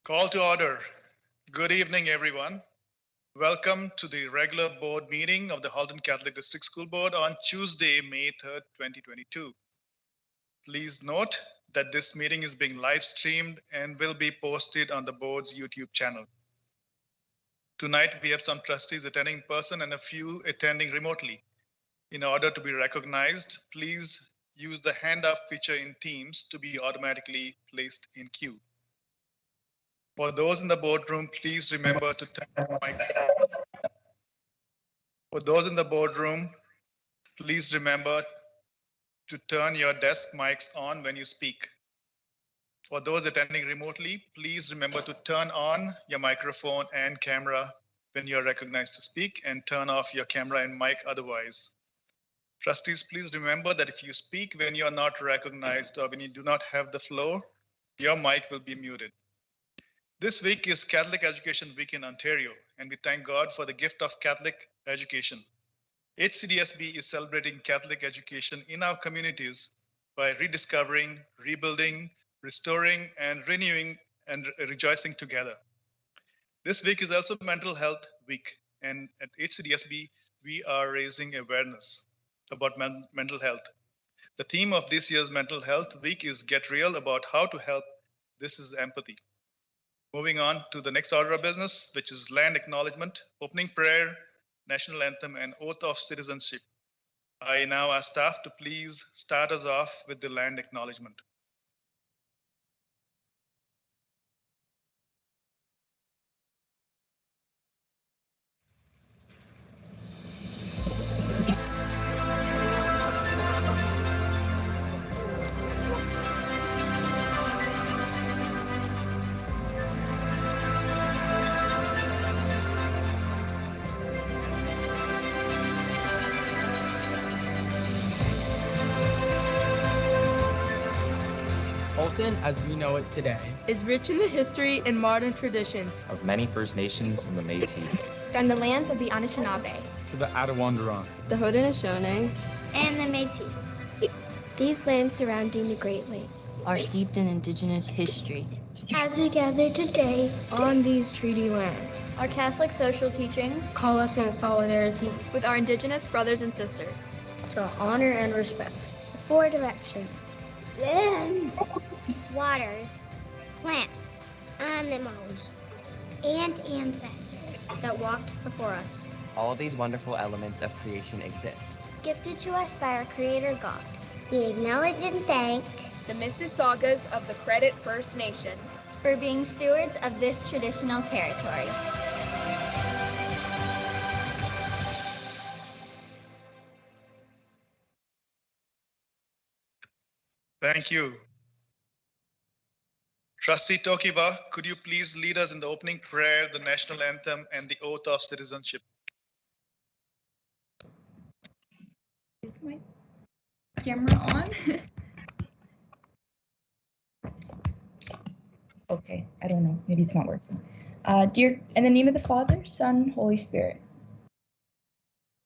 Call to order. Good evening, everyone. Welcome to the regular board meeting of the Halton Catholic District School Board on Tuesday, May 3rd, 2022. Please note that this meeting is being live streamed and will be posted on the board's YouTube channel. Tonight, we have some trustees attending in person and a few attending remotely. In order to be recognized, please use the hand up feature in Teams to be automatically placed in queue. For those in the boardroom, please remember to turn your mic. For those in the boardroom, please remember to turn your desk mics on when you speak. For those attending remotely, please remember to turn on your microphone and camera when you're recognized to speak and turn off your camera and mic otherwise. Trustees, please remember that if you speak when you're not recognized or when you do not have the floor, your mic will be muted. This week is Catholic Education Week in Ontario, and we thank God for the gift of Catholic education. HCDSB is celebrating Catholic education in our communities by rediscovering, rebuilding, restoring, and renewing and rejoicing together. This week is also Mental Health Week, and at HCDSB, we are raising awareness about mental health. The theme of this year's Mental Health Week is Get Real, about how to help. This is empathy. Moving on to the next order of business, which is land acknowledgement, opening prayer, national anthem, and oath of citizenship. I now ask staff to please start us off with the land acknowledgement. Halton, as we know it today, is rich in the history and modern traditions of many First Nations and the Métis. From the lands of the Anishinaabe to the Attawandaron, the Haudenosaunee, and the Métis. These lands surrounding the Great Lake are steeped in Indigenous history. As we gather today on these treaty lands, our Catholic social teachings call us in solidarity with our Indigenous brothers and sisters to honor and respect the four directions: lands, waters, plants, animals, and ancestors that walked before us. All these wonderful elements of creation exist, gifted to us by our Creator God. We acknowledge and thank the Mississaugas of the Credit First Nation for being stewards of this traditional territory. Thank you. Trustee Tokiwa, could you please lead us in the opening prayer, the national anthem, and the oath of citizenship? Is my camera on? Okay, I don't know. Maybe it's not working. In the name of the Father, Son, Holy Spirit.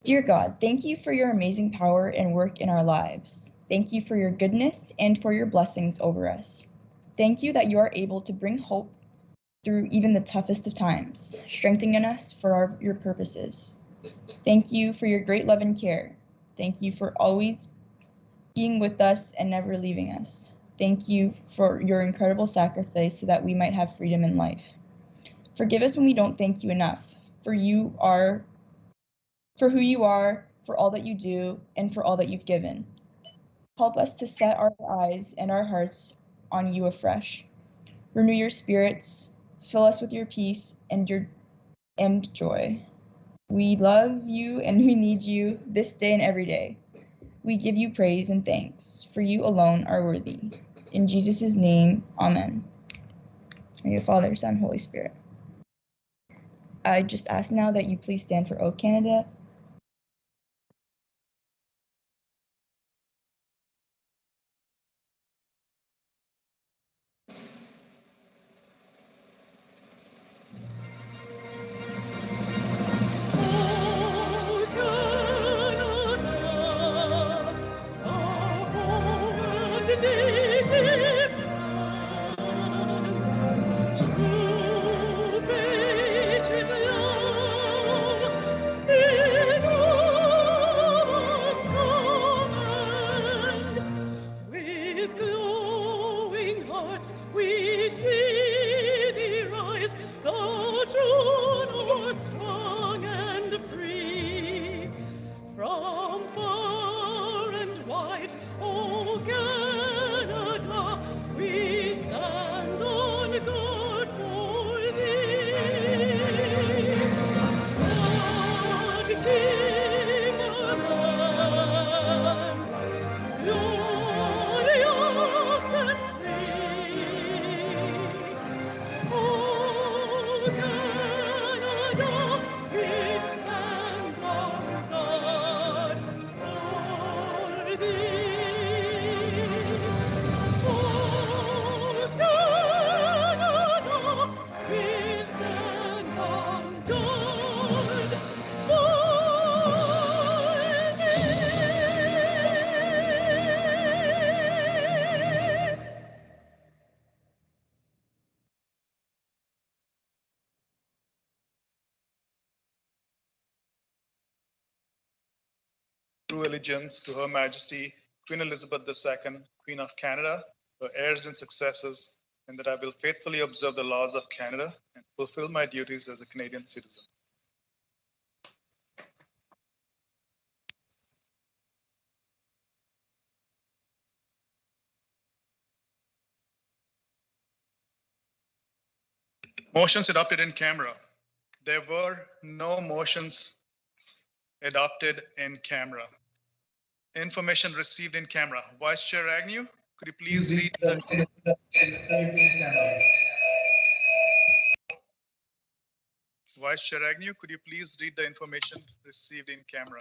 Dear God, thank you for your amazing power and work in our lives. Thank you for your goodness and for your blessings over us. Thank you that you are able to bring hope through even the toughest of times, strengthening us for your purposes. Thank you for your great love and care. Thank you for always being with us and never leaving us. Thank you for your incredible sacrifice so that we might have freedom in life. Forgive us when we don't thank you enough, for who you are, for all that you do, and for all that you've given. Help us to set our eyes and our hearts on you afresh. Renew your spirits, fill us with your peace and joy. We love you and we need you this day and every day. We give you praise and thanks, for you alone are worthy. In Jesus' name, amen. In your Father, Son, Holy Spirit. I just ask now that you please stand for O Canada. True. once we see thee rise, thou Juno strong and free. From far and wide, O Canada, we stand on guard for thee. God give our land, glorious and free. O Canada, we stand on guard for thee. O Canada, we stand on guard for thee. True allegiance to Her Majesty, Queen Elizabeth II, Queen of Canada, her heirs and successors, and that I will faithfully observe the laws of Canada and fulfill my duties as a Canadian citizen. Motions adopted in camera. There were no motions adopted in camera. Information received in camera. Vice Chair Agnew, could you please read the Vice Chair Agnew, could you please read the information received in camera?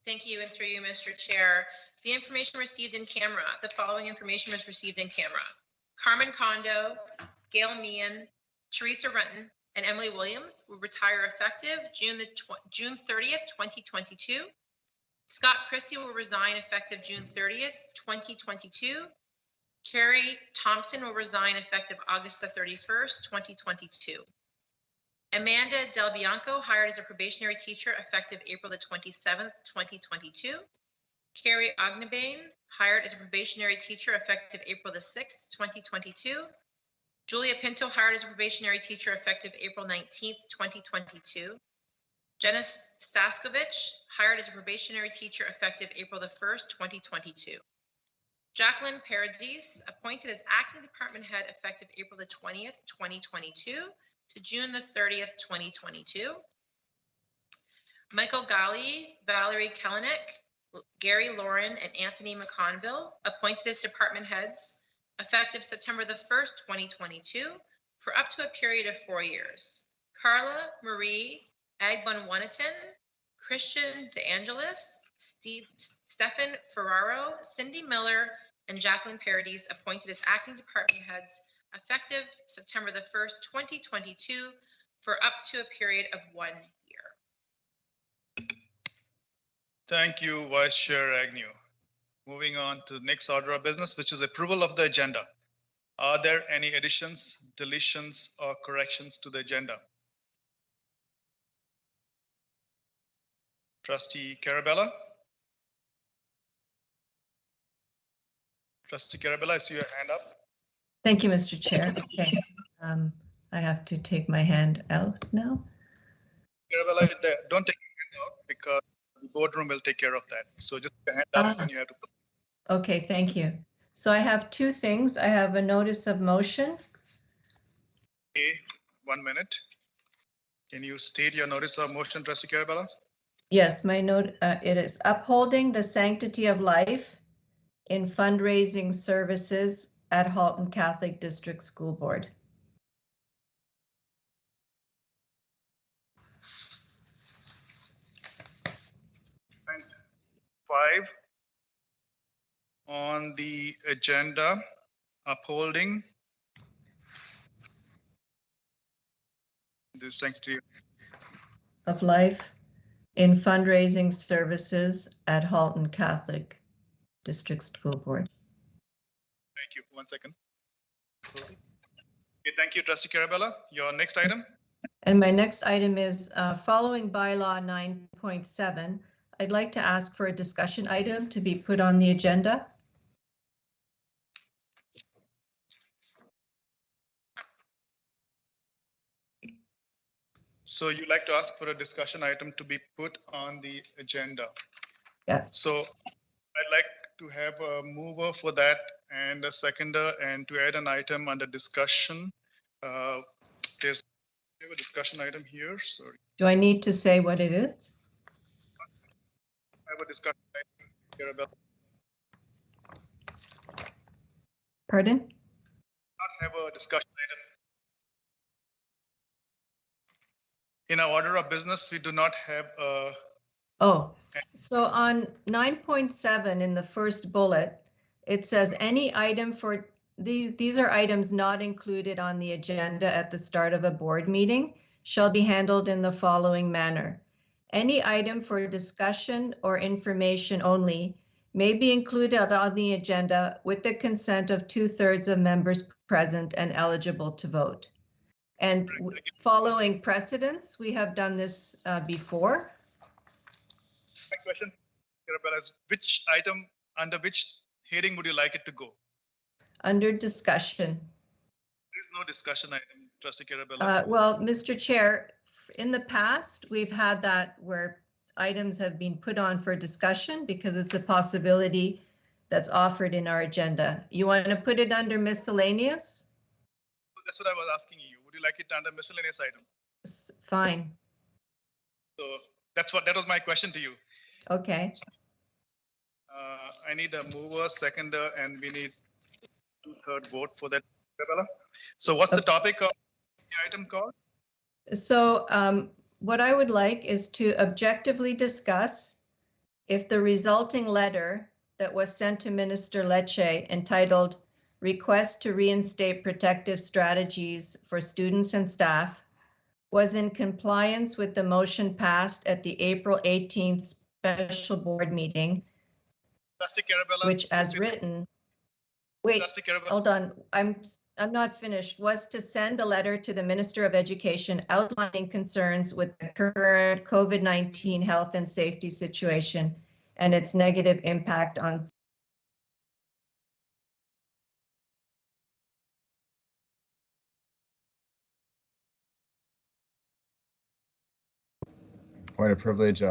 Thank you, and through you, Mr. Chair. The information received in camera, the following information was received in camera. Carmen Kondo, Gail Meehan, Teresa Renton, and Emily Williams will retire effective June 30th, 2022. Scott Christie will resign effective June 30th, 2022. Carrie Thompson will resign effective August the 31st, 2022. Amanda Del Bianco, hired as a probationary teacher effective April the 27th, 2022. Carrie Ognebane, hired as a probationary teacher effective April the 6th, 2022. Julia Pinto, hired as a probationary teacher effective April 19th, 2022. Jenna Staskovich, hired as a probationary teacher effective April the 1st, 2022. Jacqueline Paradis, appointed as acting department head effective April the 20th, 2022 to June the 30th, 2022. Michael Gali, Valerie Kelenic, Gary Lauren, and Anthony McConville, appointed as department heads effective September the 1st, 2022 for up to a period of 4 years. Carla Marie Agbonwanitan, Christian DeAngelis, Stefan Ferraro, Cindy Miller, and Jacqueline Paradis, appointed as acting department heads effective September the 1st, 2022 for up to a period of 1 year. Thank you, Vice Chair Agnew. Moving on to the next order of business, which is approval of the agenda. Are there any additions, deletions, or corrections to the agenda? Trustee Carabella? Trustee Carabella, I see your hand up. Thank you, Mr. Chair. Okay, I have to take my hand out now. Carabella, don't take your hand out because the boardroom will take care of that. So just put your hand up when you have to. Okay, thank you. So I have two things. I have a notice of motion. Okay, 1 minute. Can you state your notice of motion, Trustee Carabella? Yes, my note, it is upholding the sanctity of life in fundraising services at Halton Catholic District School Board. And 5 on the agenda, upholding the sanctity of life in fundraising services at Halton Catholic District School Board. Thank you. 1 second. Okay, thank you, Trustee Carabella. Your next item? And my next item is following bylaw 9.7. I'd like to ask for a discussion item to be put on the agenda. So you like to ask for a discussion item to be put on the agenda. Yes. So I'd like to have a mover for that and a seconder, and to add an item under discussion. There's we have a discussion item here. Sorry. Do I need to say what it is? I have a discussion item here about. Pardon? Not have a discussion item. In our order of business, we do not have a. Oh, so on 9.7 in the first bullet, it says any item for these are items not included on the agenda at the start of a board meeting shall be handled in the following manner. Any item for discussion or information only may be included on the agenda with the consent of 2/3 of members present and eligible to vote. And following precedents, we have done this before. My question, Arabella, is which item under which hearing would you like it to go? Under discussion. There is no discussion item, Trustee Arabella. Well, Mr. Chair, in the past, we've had that where items have been put on for discussion because it's a possibility that's offered in our agenda. You want to put it under miscellaneous? That's what I was asking you. Would you like it under miscellaneous item? Fine. So that was my question to you. Okay. I need a mover, seconder, and we need 2/3 vote for that, Arabella. So what's the topic of the item called? So what I would like is to objectively discuss if the resulting letter that was sent to Minister Lecce entitled Request to Reinstate Protective Strategies for Students and Staff was in compliance with the motion passed at the April 18th special board meeting, which as written, wait, hold on, I'm not finished, was to send a letter to the Minister of Education outlining concerns with the current COVID-19 health and safety situation and its negative impact on Point of privilege.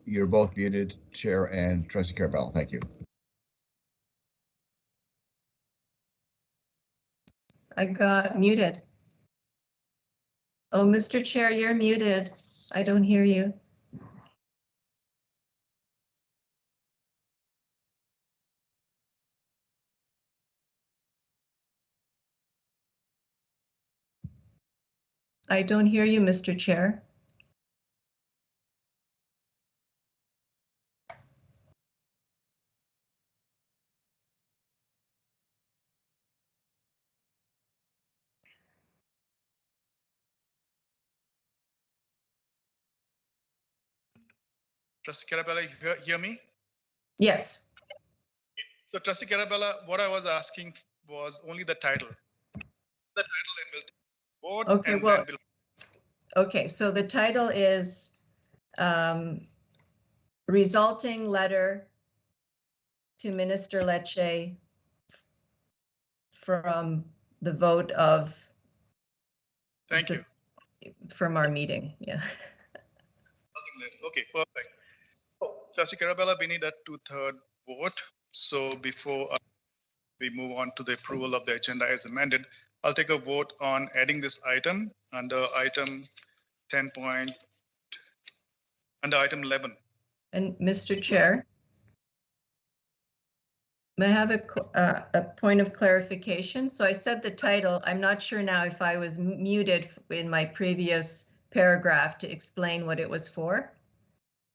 You're both muted, Chair and Trustee Carabell. Thank you. I got muted. Oh, Mr. Chair, you're muted. I don't hear you. I don't hear you, Mr. Chair. Trustee Carabella, you hear me? Yes. So Trustee Carabella, what I was asking was only the title. The title and we'll vote. Okay, well, okay, so the title is resulting letter to Minister Lecce from the vote of. Thank you. From our meeting, yeah. Okay, perfect. Trustee Carabella, we need a 2/3 vote. So before we move on to the approval of the agenda as amended, I'll take a vote on adding this item under item 10 point, under item 11. And Mr. Chair, may I have a point of clarification? So I said the title. I'm not sure now if I was muted in my previous paragraph to explain what it was for.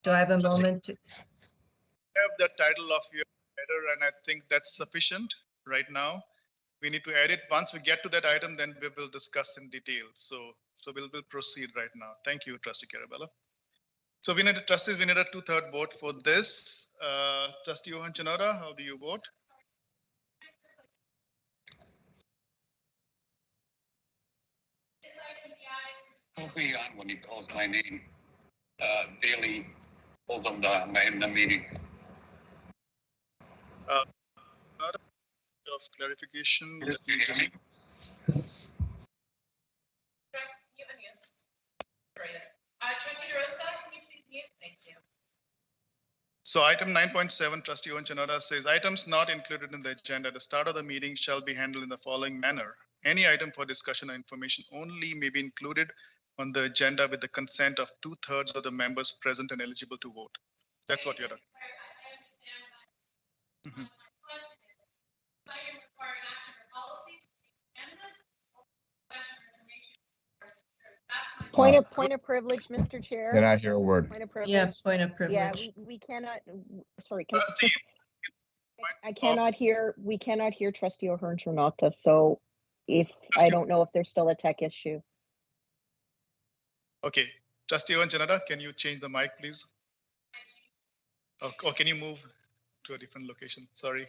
Do I have a moment to have the title of your letter, and I think that's sufficient right now. We need to add it. Once we get to that item, then we will discuss in detail. So we'll proceed right now. Thank you, Trustee Carabella. So we need a 2/3 vote for this. Trustee Johan Chinoda, how do you vote? I'll be on when he calls my name. Daily hold on in the meeting. Of clarification. Thank you. So item 9.7, Trustee Onchanada says, items not included in the agenda at the start of the meeting shall be handled in the following manner. Any item for discussion or information only may be included on the agenda with the consent of 2/3 of the members present and eligible to vote. That's what you're done. Mhm. Point of privilege, Mr. Chair. Can I hear a word? Point of privilege. Yeah, point of Yeah, privilege. we cannot, sorry. I cannot hear, we cannot hear Trustee O'Hearn Trinata, so I don't know if there's still a tech issue. Okay, Trustee Onchanada, can you change the mic, please? Or can you move to a different location? Sorry.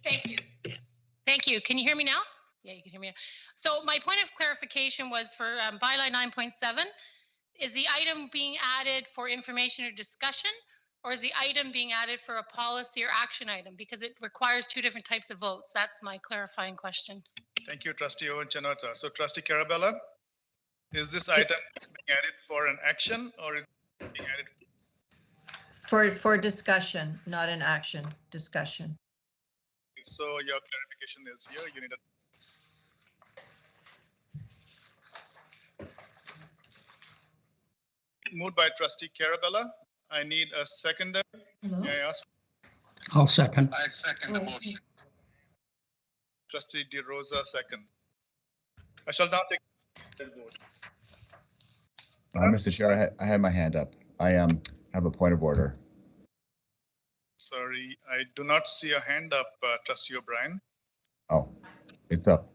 Thank you. Thank you. Can you hear me now? Yeah, you can hear me now. So my point of clarification was for bylaw 9.7. Is the item being added for information or discussion, or is the item being added for a policy or action item? Because it requires two different types of votes. That's my clarifying question. Thank you, Trustee Onchanada. So Trustee Carabella, is this item being added for an action or is it being added? For discussion, not an action, discussion. So your clarification is here. You need a moved by Trustee Carabella. I need a seconder. May I ask? I'll second. I second the motion. Trustee De Rosa, second. I shall now take the vote. Mr. Chair, I had my hand up. I have a point of order. Sorry, I do not see a hand up, Trustee O'Brien. Oh, it's up.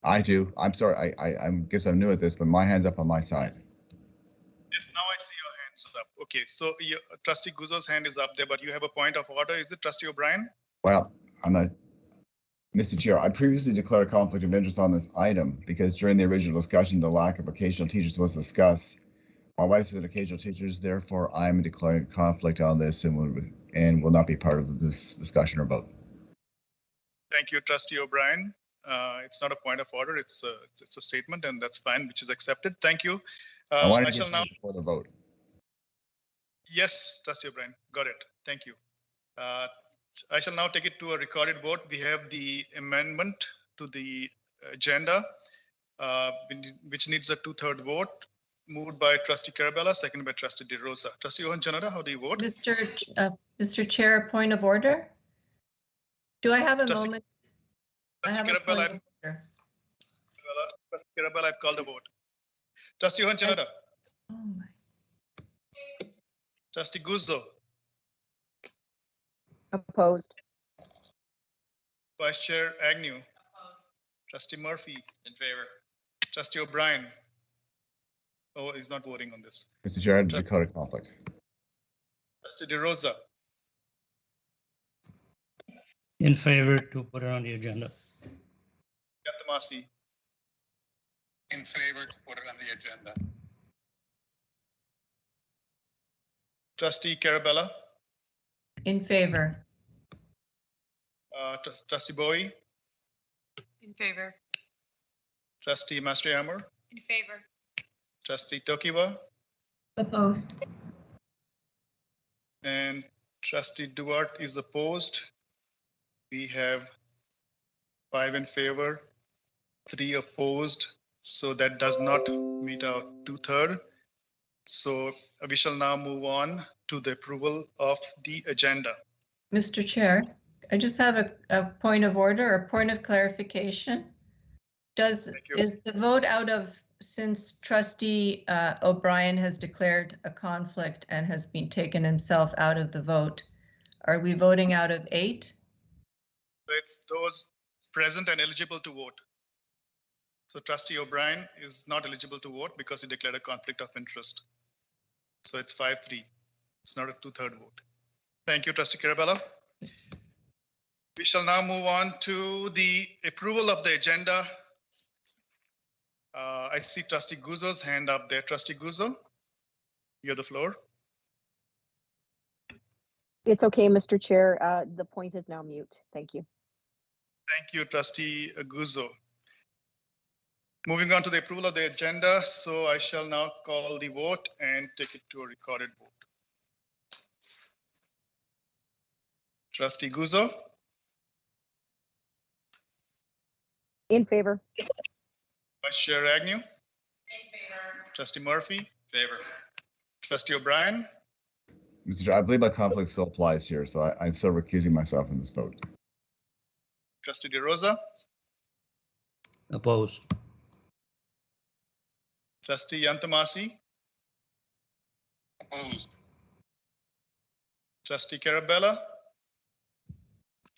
I do. I'm sorry. I guess I'm new at this, but my hand's up on my side. Yes, now I see your hands up. Okay, so Trustee Guzzo's hand is up there, but you have a point of order. Is it Trustee O'Brien? Well, I'm not. Mr. Chair, I previously declared a conflict of interest on this item because during the original discussion, the lack of occasional teachers was discussed. My wife's an occasional teacher, therefore I'm declaring a conflict on this and will not be part of this discussion or vote. Thank you, Trustee O'Brien. It's not a point of order. It's a statement, and that's fine, which is accepted. Thank you. I shall now before the vote. Yes, Trustee O'Brien, got it. Thank you. I shall now take it to a recorded vote. We have the amendment to the agenda, which needs a 2/3 vote. Moved by Trustee Carabella, seconded by Trustee De Rosa. Trustee Onchanada, how do you vote? Mr. Chair, point of order. Do I have a moment? Trustee Carabella, I've called a vote. Trustee Onchanada. Oh my. Trustee Guzzo. Opposed. Vice Chair Agnew. Opposed. Trustee Murphy. In favor. Trustee O'Brien. Oh, he's not voting on this. Mr. Chair, I declare a conflict. Trustee De Rosa. In favor to put it on the agenda. Yatamasi. In favor to put it on the agenda. Trustee Carabella. In favor. Trustee Bowie. In favor. Trustee Mastrihammer. In favor. Trustee Tokiwa. Opposed. And Trustee Duarte is opposed. We have 5 in favor, 3 opposed. So that does not meet our 2/3. So we shall now move on to the approval of the agenda. Mr. Chair, I just have a point of order, a point of clarification. Is the vote out of, since Trustee O'Brien has declared a conflict and has been taken himself out of the vote, are we voting out of 8? It's those present and eligible to vote. So Trustee O'Brien is not eligible to vote because he declared a conflict of interest. So it's 5-3. It's not a 2/3 vote. Thank you, Trustee Carabella. We shall now move on to the approval of the agenda I see Trustee Guzzo's hand up there. Trustee Guzzo, you have the floor. It's okay, Mr. Chair. The point is now mute. Thank you. Thank you, Trustee Guzzo. Moving on to the approval of the agenda. So I shall now call the vote and take it to a recorded vote. Trustee Guzzo. In favor. Vice Chair Agnew. In favor. Trustee Murphy. In favor. Trustee O'Brien. Mr. Chair, I believe my conflict still applies here, so I'm still recusing myself in this vote. Trustee DeRosa. Opposed. Trustee Yantamasi. Opposed. Trustee Carabella.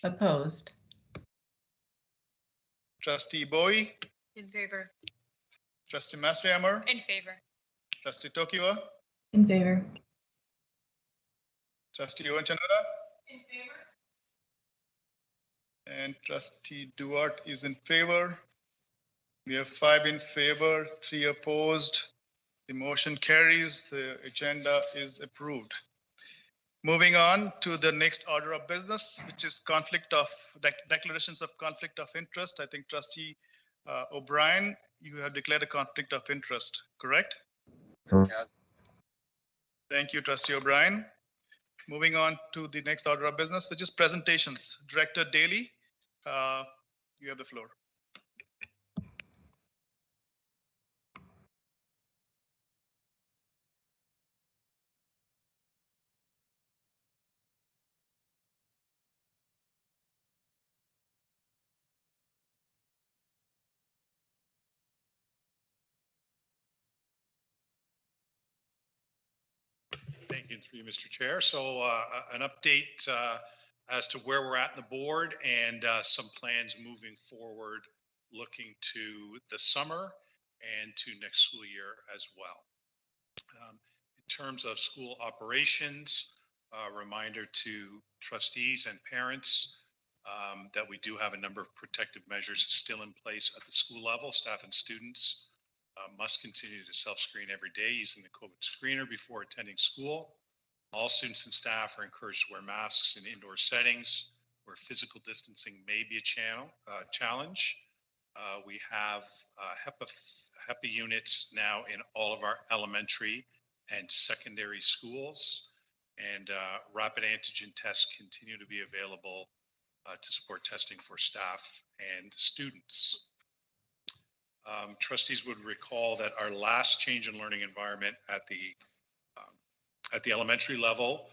Opposed. Trustee Bowie. In favor. Trustee Masriammer. In favor. Trustee Tokiwa. In favor. Trustee Owen Chanada. In favor. And Trustee Duarte is in favor. We have 5 in favor, 3 opposed. The motion carries. The agenda is approved. Moving on to the next order of business, which is declarations of conflict of interest. I think Trustee O'Brien, you have declared a conflict of interest, correct? Correct. Yes. Thank you, Trustee O'Brien. Moving on to the next order of business, which is presentations. Director Daly, you have the floor. Thank you, through you, Mr. Chair. So an update as to where we're at in the board and some plans moving forward, looking to the summer and to next school year as well. In terms of school operations, a reminder to trustees and parents that we do have a number of protective measures still in place at the school level. Staff and students must continue to self-screen every day using the COVID screener before attending school. All students and staff are encouraged to wear masks in indoor settings where physical distancing may be a challenge. We have HEPA units now in all of our elementary and secondary schools, and rapid antigen tests continue to be available to support testing for staff and students. Trustees would recall that our last change in learning environment at the elementary level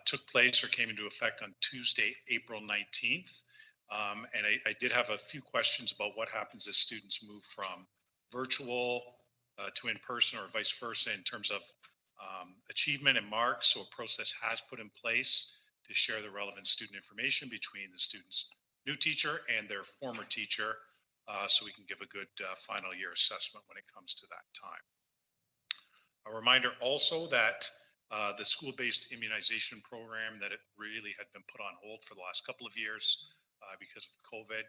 took place or came into effect on Tuesday, April 19th. And I did have a few questions about what happens as students move from virtual to in-person or vice versa in terms of achievement and marks. So a process has put in place to share the relevant student information between the student's new teacher and their former teacher, so we can give a good final year assessment when it comes to that time. A reminder also that the school-based immunization program that it really had been put on hold for the last couple of years because of COVID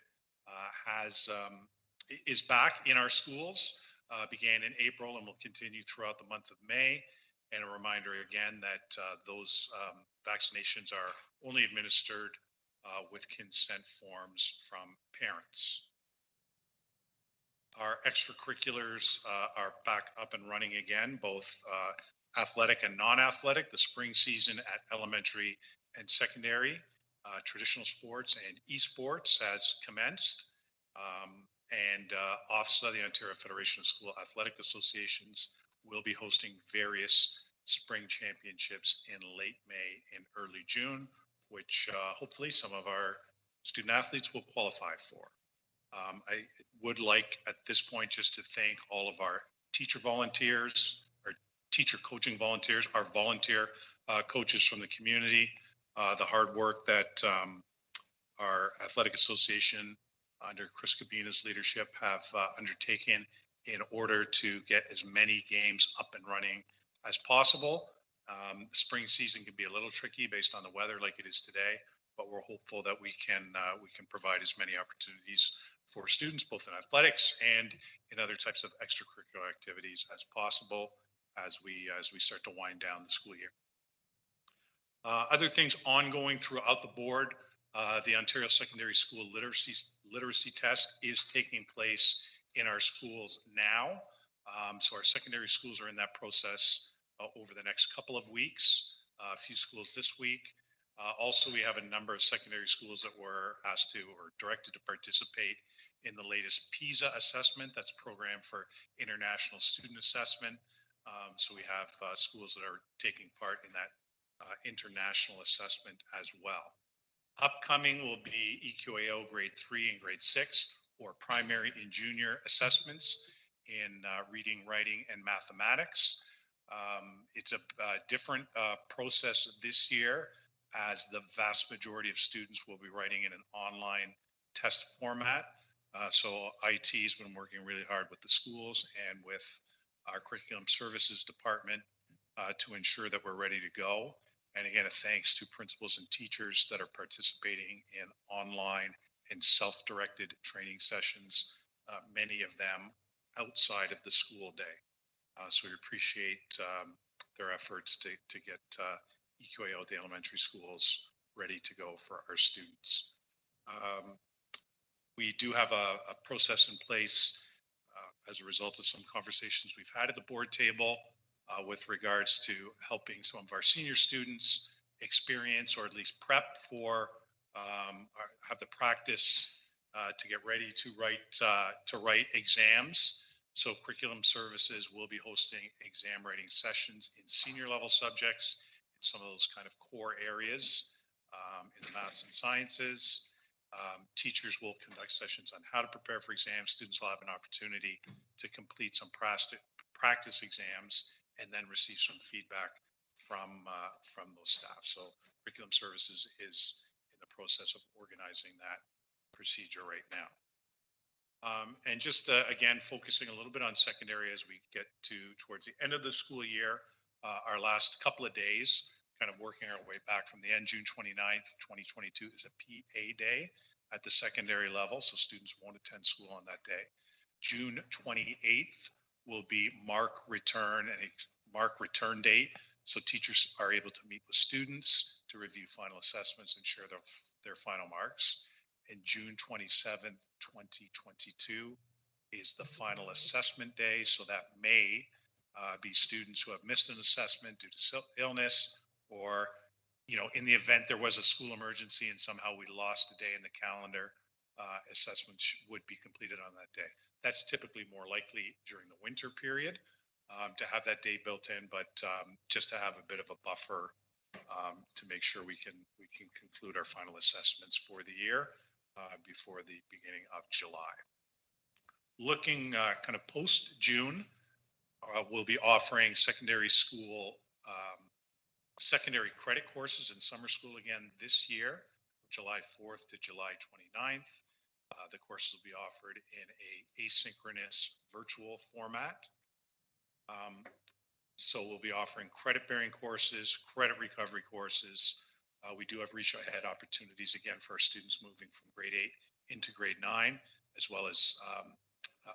is back in our schools, began in April and will continue throughout the month of May. And a reminder again that those vaccinations are only administered with consent forms from parents. Our extracurriculars are back up and running again, both athletic and non-athletic. The spring season at elementary and secondary, traditional sports and esports has commenced. And OFSA, the Ontario Federation of School Athletic Associations, will be hosting various spring championships in late May and early June, which hopefully some of our student athletes will qualify for. I would like at this point just to thank all of our teacher volunteers, our teacher coaching volunteers, our volunteer coaches from the community, the hard work that our athletic association under Chris Cabina's leadership have undertaken in order to get as many games up and running as possible. The spring season can be a little tricky based on the weather like it is today, but we're hopeful that we can provide as many opportunities for students, both in athletics and in other types of extracurricular activities as possible as we start to wind down the school year. Other things ongoing throughout the board, the Ontario Secondary School Literacy Test is taking place in our schools now. So our secondary schools are in that process over the next couple of weeks, a few schools this week. Also, we have a number of secondary schools that were asked to or directed to participate in the latest PISA assessment. That's Program for International Student Assessment. So we have schools that are taking part in that international assessment as well. Upcoming will be EQAO grade 3 and grade 6, or primary and junior assessments in reading, writing, and mathematics. It's a different process this year, as the vast majority of students will be writing in an online test format. So IT has been working really hard with the schools and with our curriculum services department to ensure that we're ready to go. And again, a thanks to principals and teachers that are participating in online and self-directed training sessions, many of them outside of the school day. So we appreciate their efforts to get EQAO at the elementary schools ready to go for our students. We do have a process in place as a result of some conversations we've had at the board table with regards to helping some of our senior students experience, or at least prep for, have the practice to get ready to write exams. So curriculum services will be hosting exam writing sessions in senior level subjects, in some of those kind of core areas in the maths and sciences. Teachers will conduct sessions on how to prepare for exams. Students will have an opportunity to complete some practice exams and then receive some feedback from those staff. So curriculum services is in the process of organizing that procedure right now. And just again, focusing a little bit on secondary as we get towards the end of the school year, our last couple of days, kind of working our way back from the end, June 29th, 2022 is a PA day at the secondary level. So students won't attend school on that day. June 28th will be mark return date. So teachers are able to meet with students to review final assessments and share their final marks. And June 27th, 2022 is the final assessment day. So that may be students who have missed an assessment due to illness, or, you know, in the event there was a school emergency and somehow we lost a day in the calendar, assessments would be completed on that day. That's typically more likely during the winter period to have that day built in, but just to have a bit of a buffer to make sure we can conclude our final assessments for the year before the beginning of July. Looking kind of post June, we'll be offering secondary school secondary credit courses in summer school again this year, July 4th to July 29th. The courses will be offered in a asynchronous virtual format. So we'll be offering credit-bearing courses, credit recovery courses. We do have reach ahead opportunities again for our students moving from grade 8 into grade 9, as well as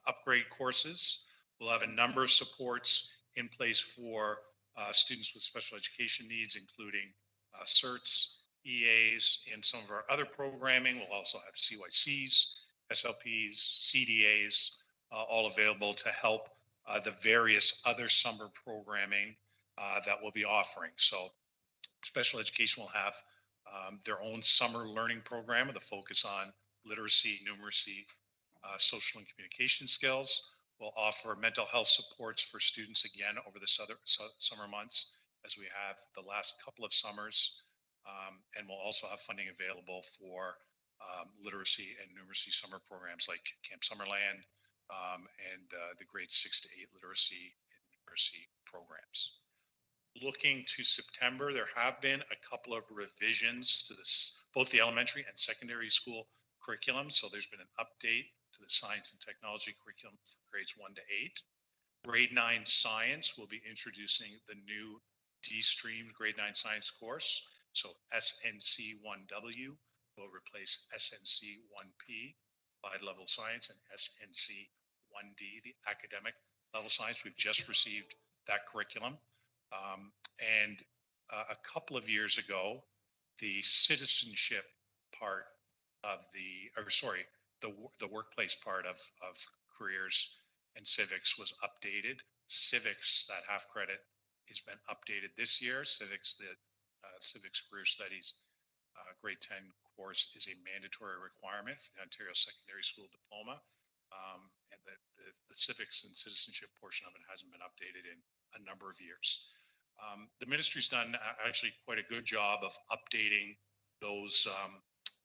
upgrade courses. We'll have a number of supports in place for students with special education needs, including CERTs, EAs, and some of our other programming. We'll also have CYCs, SLPs, CDAs, all available to help the various other summer programming that we'll be offering. So special education will have their own summer learning program with a focus on literacy, numeracy, social and communication skills. We'll offer mental health supports for students again over the summer months, as we have the last couple of summers. And we'll also have funding available for literacy and numeracy summer programs like Camp Summerland and the grades 6 to 8 literacy and numeracy programs. Looking to September, there have been a couple of revisions to both the elementary and secondary school curriculum. So there's been an update to the science and technology curriculum for grades 1 to 8. Grade 9 science will be introducing the new D-streamed grade 9 science course. So SNC1W will replace SNC1P, applied level science, and SNC1D, the academic level science. We've just received that curriculum. And a couple of years ago, the citizenship part of the workplace part of careers and civics was updated. Civics, that half credit, has been updated this year. Civics, the civics career studies grade 10 course is a mandatory requirement for the Ontario Secondary School Diploma. And the civics and citizenship portion of it hasn't been updated in a number of years. The ministry's done actually quite a good job of updating those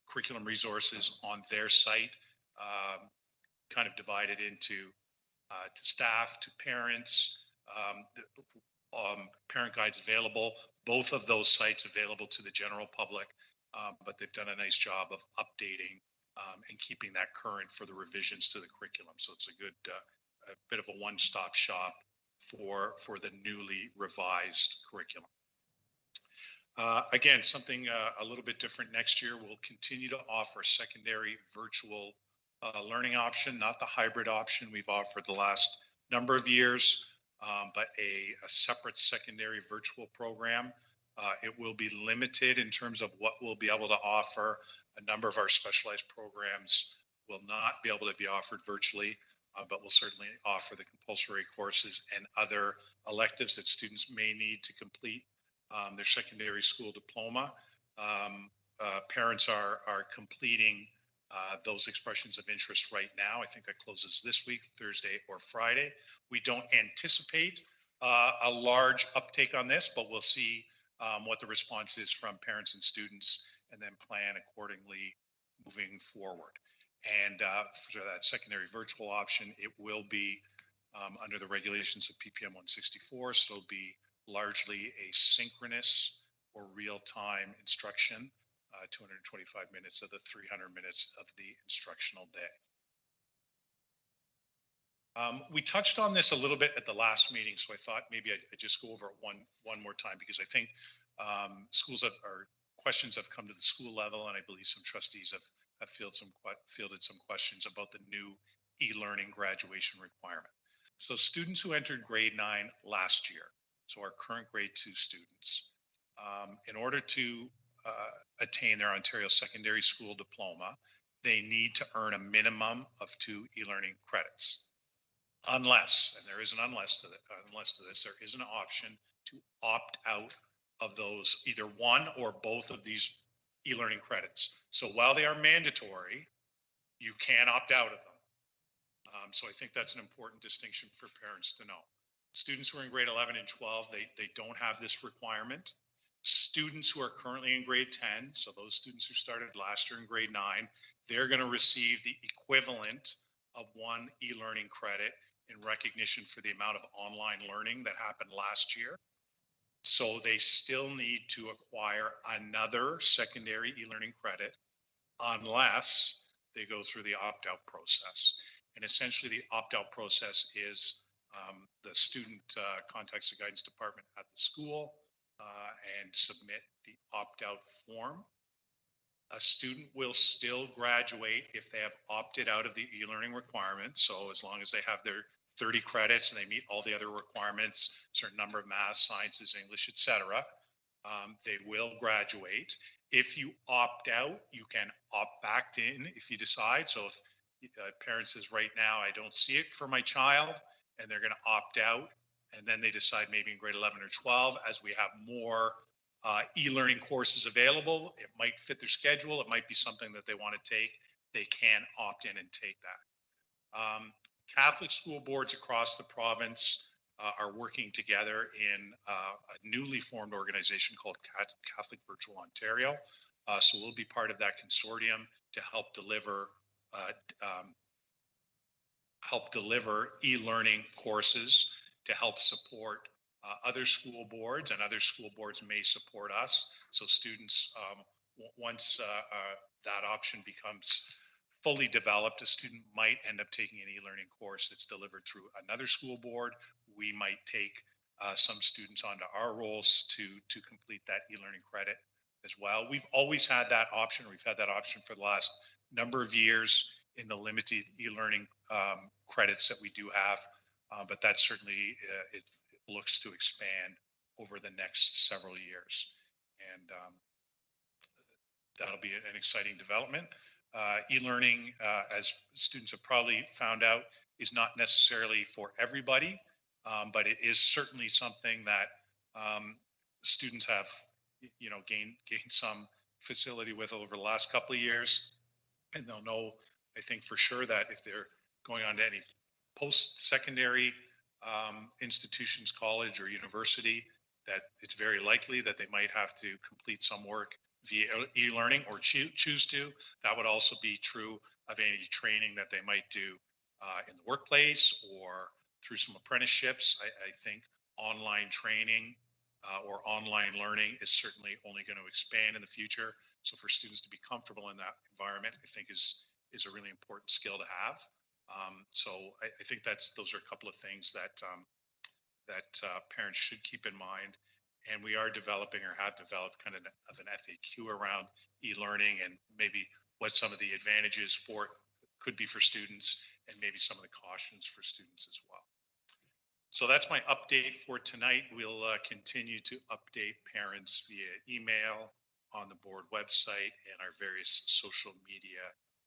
curriculum resources on their site, kind of divided into to staff, to parents, parent guides available, both of those sites available to the general public, but they've done a nice job of updating and keeping that current for the revisions to the curriculum. So it's a good, a bit of a one-stop shop for the newly revised curriculum. Again, something a little bit different next year. We'll continue to offer a secondary virtual learning option, not the hybrid option we've offered the last number of years, but a separate secondary virtual program. It will be limited in terms of what we'll be able to offer. A number of our specialized programs will not be able to be offered virtually, but we'll certainly offer the compulsory courses and other electives that students may need to complete their secondary school diploma. Parents are completing those expressions of interest right now. I think that closes this week, Thursday or Friday. We don't anticipate a large uptake on this, but we'll see what the response is from parents and students and then plan accordingly moving forward. And for that secondary virtual option, it will be under the regulations of PPM 164, so it'll be largely a synchronous or real-time instruction, 225 minutes of the 300 minutes of the instructional day. We touched on this a little bit at the last meeting, so I thought maybe I'd just go over it one more time, because I think questions have come to the school level, and I believe some trustees have fielded some questions about the new e-learning graduation requirement. So students who entered grade 9 last year, so our current grade 2 students, in order to attain their Ontario Secondary School Diploma, they need to earn a minimum of 2 e-learning credits. Unless, and there is an unless to this, there is an option to opt out of those, either one or both of these e-learning credits. So while they are mandatory, you can opt out of them. So I think that's an important distinction for parents to know. Students who are in grade 11 and 12, they don't have this requirement. Students who are currently in grade 10, so those students who started last year in grade 9, they're going to receive the equivalent of 1 e-learning credit in recognition for the amount of online learning that happened last year. So they still need to acquire another secondary e-learning credit unless they go through the opt-out process. And essentially the opt-out process is the student contacts the guidance department at the school and submit the opt-out form. A student will still graduate if they have opted out of the e-learning requirement. So as long as they have their 30 credits and they meet all the other requirements, certain number of math, sciences, English, etc., they will graduate. If you opt out, you can opt back in if you decide. So if a parent says right now, I don't see it for my child, and they're going to opt out, and then they decide maybe in grade 11 or 12, as we have more e-learning courses available, it might fit their schedule, it might be something that they want to take, they can opt in and take that. Catholic school boards across the province are working together in a newly formed organization called Catholic Virtual Ontario. So we'll be part of that consortium to help deliver e-learning courses to help support other school boards, and other school boards may support us. So students, once that option becomes fully developed, a student might end up taking an e-learning course that's delivered through another school board. We might take some students onto our roles to complete that e-learning credit as well. We've always had that option. We've had that option for the last number of years in the limited e-learning credits that we do have, but that certainly it looks to expand over the next several years, and that'll be an exciting development. E-learning, as students have probably found out, is not necessarily for everybody, but it is certainly something that students have, gained some facility with over the last couple of years, and they'll know, I think, for sure that if they're going on to any post-secondary institutions, college or university, that it's very likely that they might have to complete some work via e-learning or choose to. That would also be true of any training that they might do in the workplace or through some apprenticeships. I think online training or online learning is certainly only going to expand in the future. So for students to be comfortable in that environment, I think is a really important skill to have. So I think those are a couple of things that parents should keep in mind. And we are developing or have developed kind of an FAQ around e-learning and maybe what some of the advantages could be for students and maybe some of the cautions for students as well. So that's my update for tonight. We'll continue to update parents via email, on the board website, and our various social media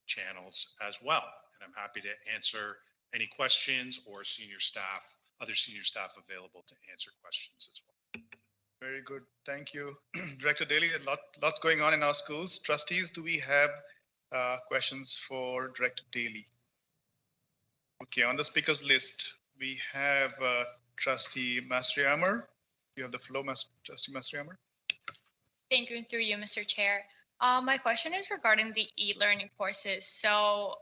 channels as well. And I'm happy to answer any questions or other senior staff available to answer questions as well. Very good. Thank you, Director Daly. Lots going on in our schools. Trustees, do we have questions for Director Daly? Okay, on the speakers list, we have Trustee Mastriamer. You have the floor, Trustee Mastriamer. Thank you, through you, Mr. Chair. My question is regarding the e-learning courses. So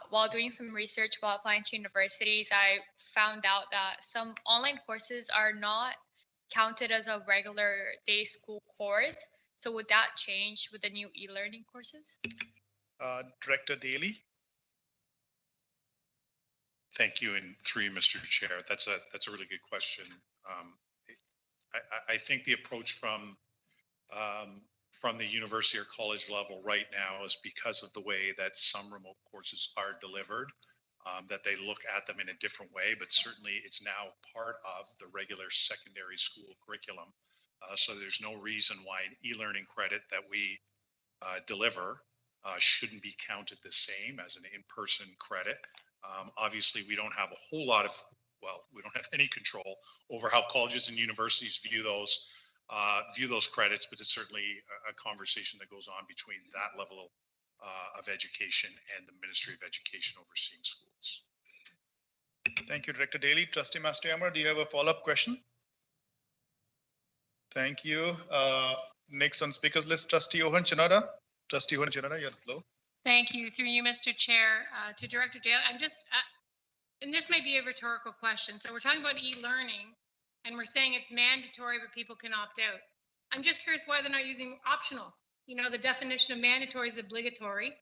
while doing some research while applying to universities, I found out that some online courses are not counted as a regular day school course. So would that change with the new e-learning courses? Director Daly. Thank you, and through you, Mr. Chair. That's a really good question. I think the approach from the university or college level right now is because of the way that some remote courses are delivered, that they look at them in a different way, but certainly it's now part of the regular secondary school curriculum. So there's no reason why an e-learning credit that we deliver shouldn't be counted the same as an in-person credit. Obviously, we don't have a whole lot of, we don't have any control over how colleges and universities view those credits, but it's certainly a conversation that goes on between that level of education and the Ministry of Education overseeing schools. Thank you, Director Daly. Trustee Mastriamer, do you have a follow-up question? Thank you. Next on speakers list, Trustee Owen Chinada. Trustee Owen Chinada, you have the floor. Thank you. Through you, Mr. Chair, to Director Daly. I'm just, and this may be a rhetorical question. So we're talking about e-learning, and we're saying it's mandatory, but people can opt out. I'm just curious why they're not using optional. You know, the definition of mandatory is obligatory,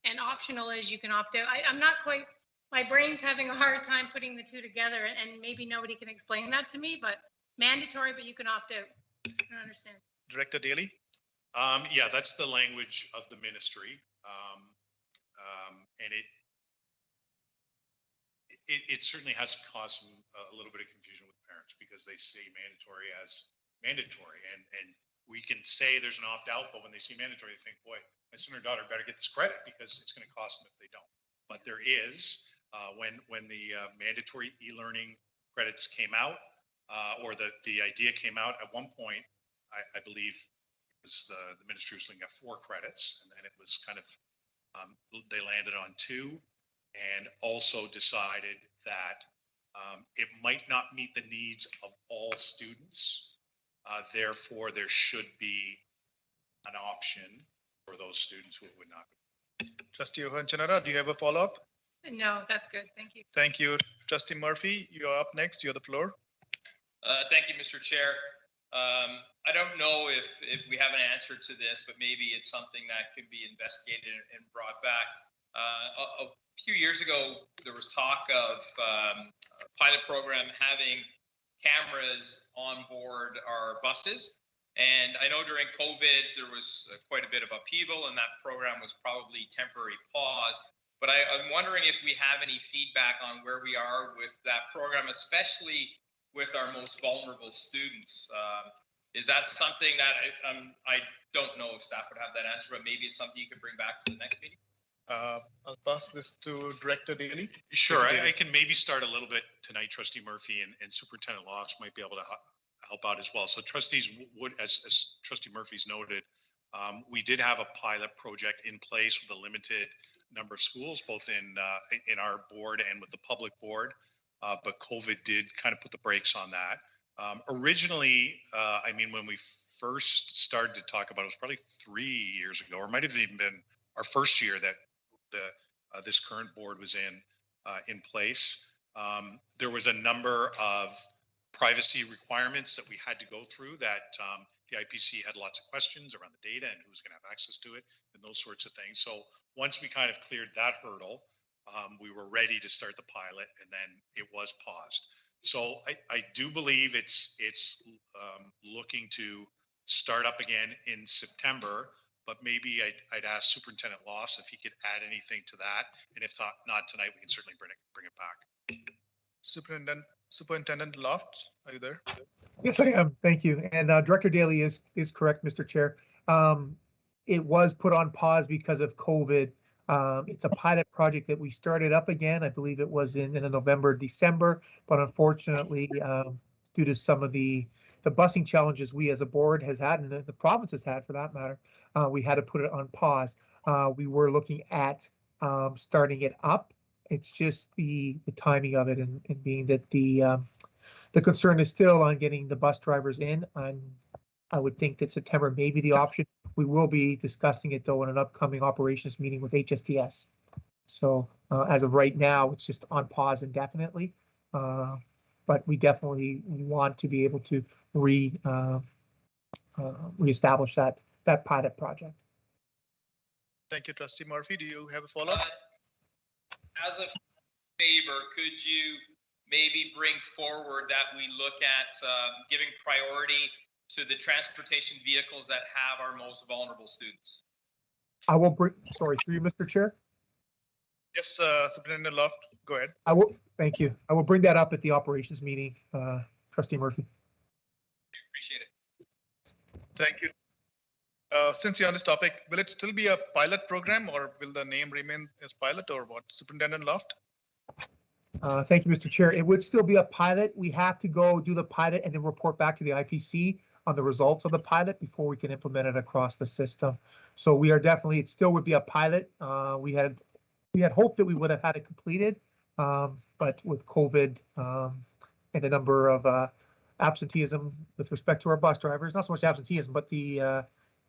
and optional is you can opt out. I'm not quite, my brain's having a hard time putting the two together, and maybe nobody can explain that to me, but mandatory, but you can opt out. I don't understand. Director Daly? Yeah, that's the language of the ministry. And it certainly has caused a little bit of confusion with parents because they see mandatory as mandatory, and we can say there's an opt-out, but when they see mandatory, they think, boy, my son or daughter better get this credit because it's going to cost them if they don't. But there is, when the mandatory e-learning credits came out, or the idea came out at one point, I believe the ministry was looking at 4 credits, and then it was kind of, they landed on 2, and also decided that it might not meet the needs of all students. Therefore, there should be an option for those students who would not be. Trustee Owen Chinada, do you have a follow-up? No, that's good. Thank you. Thank you. Trustee Murphy, you're up next. You have the floor. Thank you, Mr. Chair. I don't know if we have an answer to this, but maybe it's something that could be investigated and brought back. A few years ago, there was talk of a pilot program having cameras on board our buses, And I know during COVID, there was quite a bit of upheaval and that program was probably temporary paused. But I'm wondering if we have any feedback on where we are with that program, especially with our most vulnerable students. Is that something that I don't know if staff would have that answer, but maybe it's something you can bring back to the next meeting? I'll pass this to Director Daly. Sure, I can maybe start a little bit tonight. Trustee Murphy and Superintendent Lofts might be able to help out as well. So trustees would, as Trustee Murphy's noted, we did have a pilot project in place with a limited number of schools, both in our board and with the public board. But COVID did kind of put the brakes on that. Originally, I mean, when we first started to talk about it, was probably 3 years ago, or might have even been our first year that this current board was in place. There was a number of privacy requirements that we had to go through that the IPC had lots of questions around the data and who's going to have access to it and those sorts of things. So once we kind of cleared that hurdle, we were ready to start the pilot, and then it was paused. So I do believe it's looking to start up again in September, but maybe I'd ask Superintendent Lofts if he could add anything to that, and if not tonight, we can certainly bring it back. Superintendent Lofts, are you there? Yes, I am. Thank you. And Director Daly is correct, Mr. Chair. It was put on pause because of COVID. It's a pilot project that we started up again. I believe it was in November, December, but unfortunately, due to some of the busing challenges we as a board has had, and the province has had for that matter, we had to put it on pause. We were looking at starting it up. It's just the timing of it, and being that the concern is still on getting the bus drivers in. I would think that September may be the option. We will be discussing it though in an upcoming operations meeting with HSTS. So as of right now, it's just on pause indefinitely. But we definitely want to be able to reestablish that pilot project. Thank you, Trustee Murphy. Do you have a follow-up? As a favor, could you maybe bring forward that we look at giving priority to the transportation vehicles that have our most vulnerable students? I will bring, sorry, through you, Mr. Chair. Yes, Superintendent Loft, go ahead. I will, thank you. I will bring that up at the operations meeting, Trustee Murphy. Appreciate it. Thank you. Since you're on this topic, will it still be a pilot program, or will the name remain as pilot, or what? Superintendent Loft? Thank you, Mr. Chair. It would still be a pilot. We have to go do the pilot and then report back to the IPC on the results of the pilot before we can implement it across the system. So we are definitely, it still would be a pilot. We had hoped that we would have had it completed, but with COVID and the number of absenteeism with respect to our bus drivers, not so much absenteeism, but the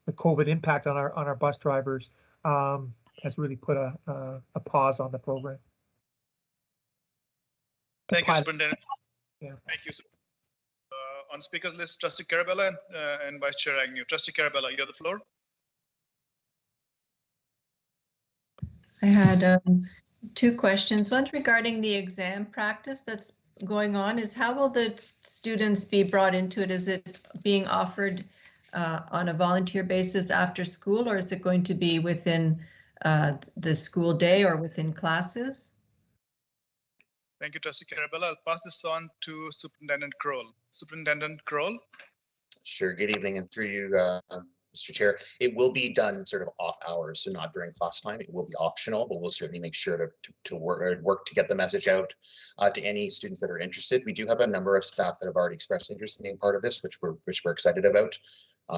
COVID impact on our bus drivers has really put a pause on the program. Thank you, Superintendent. Yeah. Thank you. On speakers list, Trustee Carabella and Vice Chair Agnew. Trustee Carabella, you have the floor. I had two questions. One regarding the exam practice that's going on. Is how will the students be brought into it? Is it being offered on a volunteer basis after school, or is it going to be within the school day or within classes? Thank you, Trustee Carabella. I'll pass this on to Superintendent Kroll. Superintendent Kroll. Sure. Good evening, and through you, Mr. Chair. It will be done sort of off hours, so not during class time. It will be optional, but we'll certainly make sure to work to get the message out to any students that are interested. We do have a number of staff that have already expressed interest in being part of this, which we're excited about.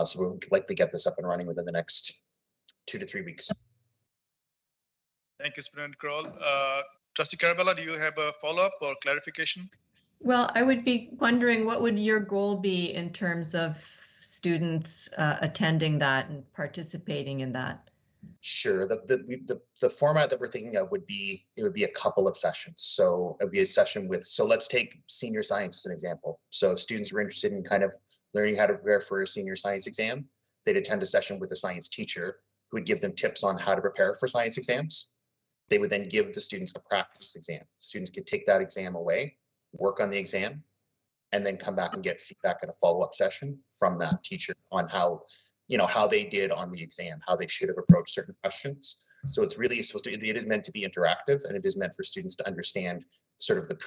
So we would like to get this up and running within the next 2 to 3 weeks. Thank you, Superintendent Kroll. Trustee Carabella, do you have a follow-up or clarification? Well, I would be wondering, what would your goal be in terms of students attending that and participating in that? Sure. The format that we're thinking of would be, it would be a couple of sessions. So it would be a session with, so let's take senior science as an example. So if students were interested in kind of learning how to prepare for a senior science exam, they'd attend a session with a science teacher who would give them tips on how to prepare for science exams. They would then give the students a practice exam. Students could take that exam away, work on the exam, and then come back and get feedback at a follow-up session from that teacher on how, how they did on the exam, how they should have approached certain questions. So it's really supposed to, it is meant to be interactive, and it is meant for students to understand sort of the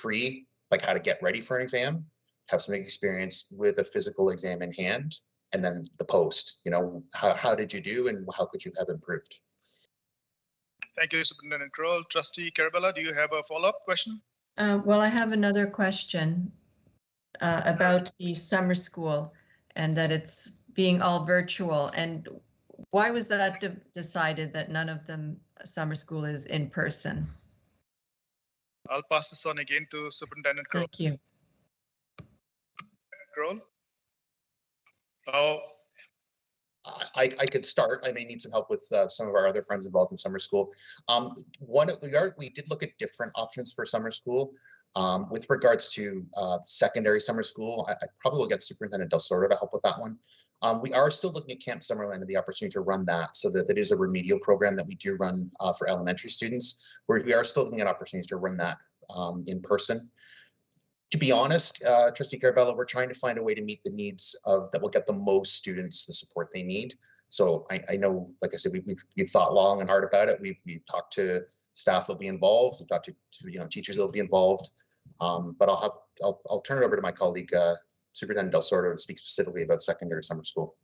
like how to get ready for an exam, have some experience with a physical exam in hand, and then the post, how did you do and how could you have improved? Thank you, Superintendent Kroll. Trustee Carabella, do you have a follow-up question? Well, I have another question about the summer school and that it's being all virtual. And why was that decided that none of them summer school is in person? I'll pass this on again to Superintendent Kroll. Thank you. Kroll? Oh, I could start. I may need some help with some of our other friends involved in summer school. We did look at different options for summer school. With regards to secondary summer school, I probably will get Superintendent Del Sordo to help with that one. We are still looking at Camp Summerland and the opportunity to run that, so that it is a remedial program that we do run for elementary students. We are still looking at opportunities to run that in person. To be honest, Trustee Carabella, we're trying to find a way to meet the needs that will get the most students the support they need. So I know, like I said, we've thought long and hard about it. We've talked to staff that'll be involved. We've talked to teachers that'll be involved. But I'll turn it over to my colleague, Superintendent Del Sordo, to speak specifically about secondary summer school.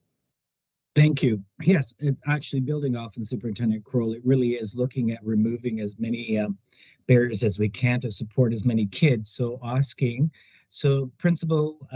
Thank you. Yes, it's actually building off on Superintendent Kroll. It really is looking at removing as many barriers as we can to support as many kids. So Principal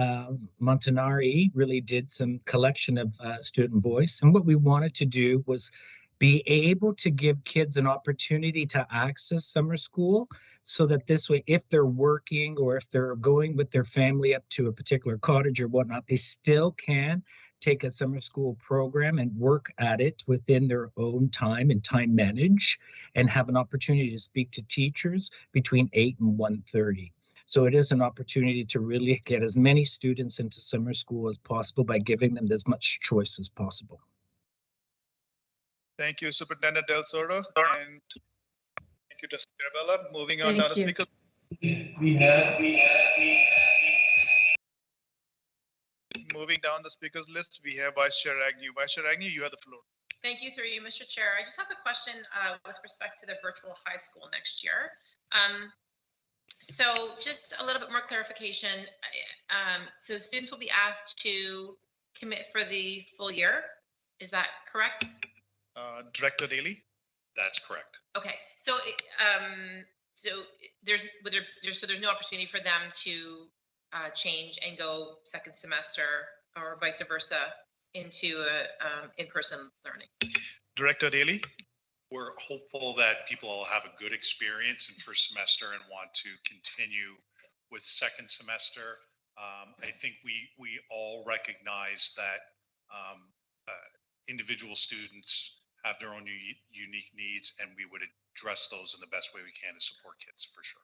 Montanari really did some collection of student voice. And what we wanted to do was be able to give kids an opportunity to access summer school, so that this way, if they're working or if they're going with their family up to a particular cottage or whatnot, they still can take a summer school program and work at it within their own time and time manage, and have an opportunity to speak to teachers between 8 and 1:30. So it is an opportunity to really get as many students into summer school as possible by giving them as much choice as possible. Thank you, Superintendent Del Sordo, and thank you, Trustee Carabella. Moving on down the speaker. Moving down the speakers list, we have Vice Chair Agnew. Vice Chair Agnew, you have the floor. Thank you, through you, Mr. Chair. I just have a question with respect to the virtual high school next year. So just a little bit more clarification. So students will be asked to commit for the full year. Is that correct? Director Daly? That's correct. Okay, so there's no opportunity for them to change and go second semester or vice versa into in-person learning. Director Daly? We're hopeful that people will have a good experience in first semester and want to continue with second semester. I think we all recognize that individual students have their own unique needs, and we would address those in the best way we can to support kids, for sure.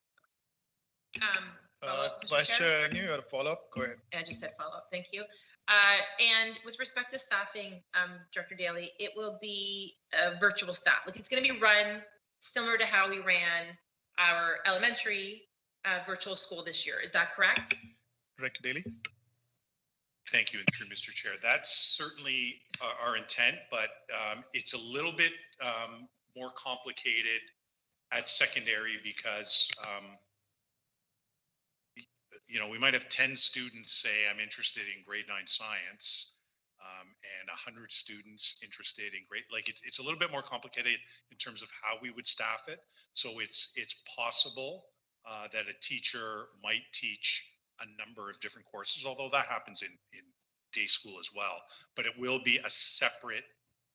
Vice Chair Agnew, you had a follow-up? Go ahead. I just said follow-up. Thank you. And with respect to staffing, Director Daly, it will be a virtual staff. Like, it's going to be run similar to how we ran our elementary virtual school this year. Is that correct? Director Daly? Thank you, and through Mr. Chair. That's certainly our intent, but it's a little bit more complicated at secondary because we might have 10 students say I'm interested in grade 9 science, and 100 students interested in grade, it's a little bit more complicated in terms of how we would staff it. So it's possible that a teacher might teach a number of different courses, although that happens in day school as well, but it will be a separate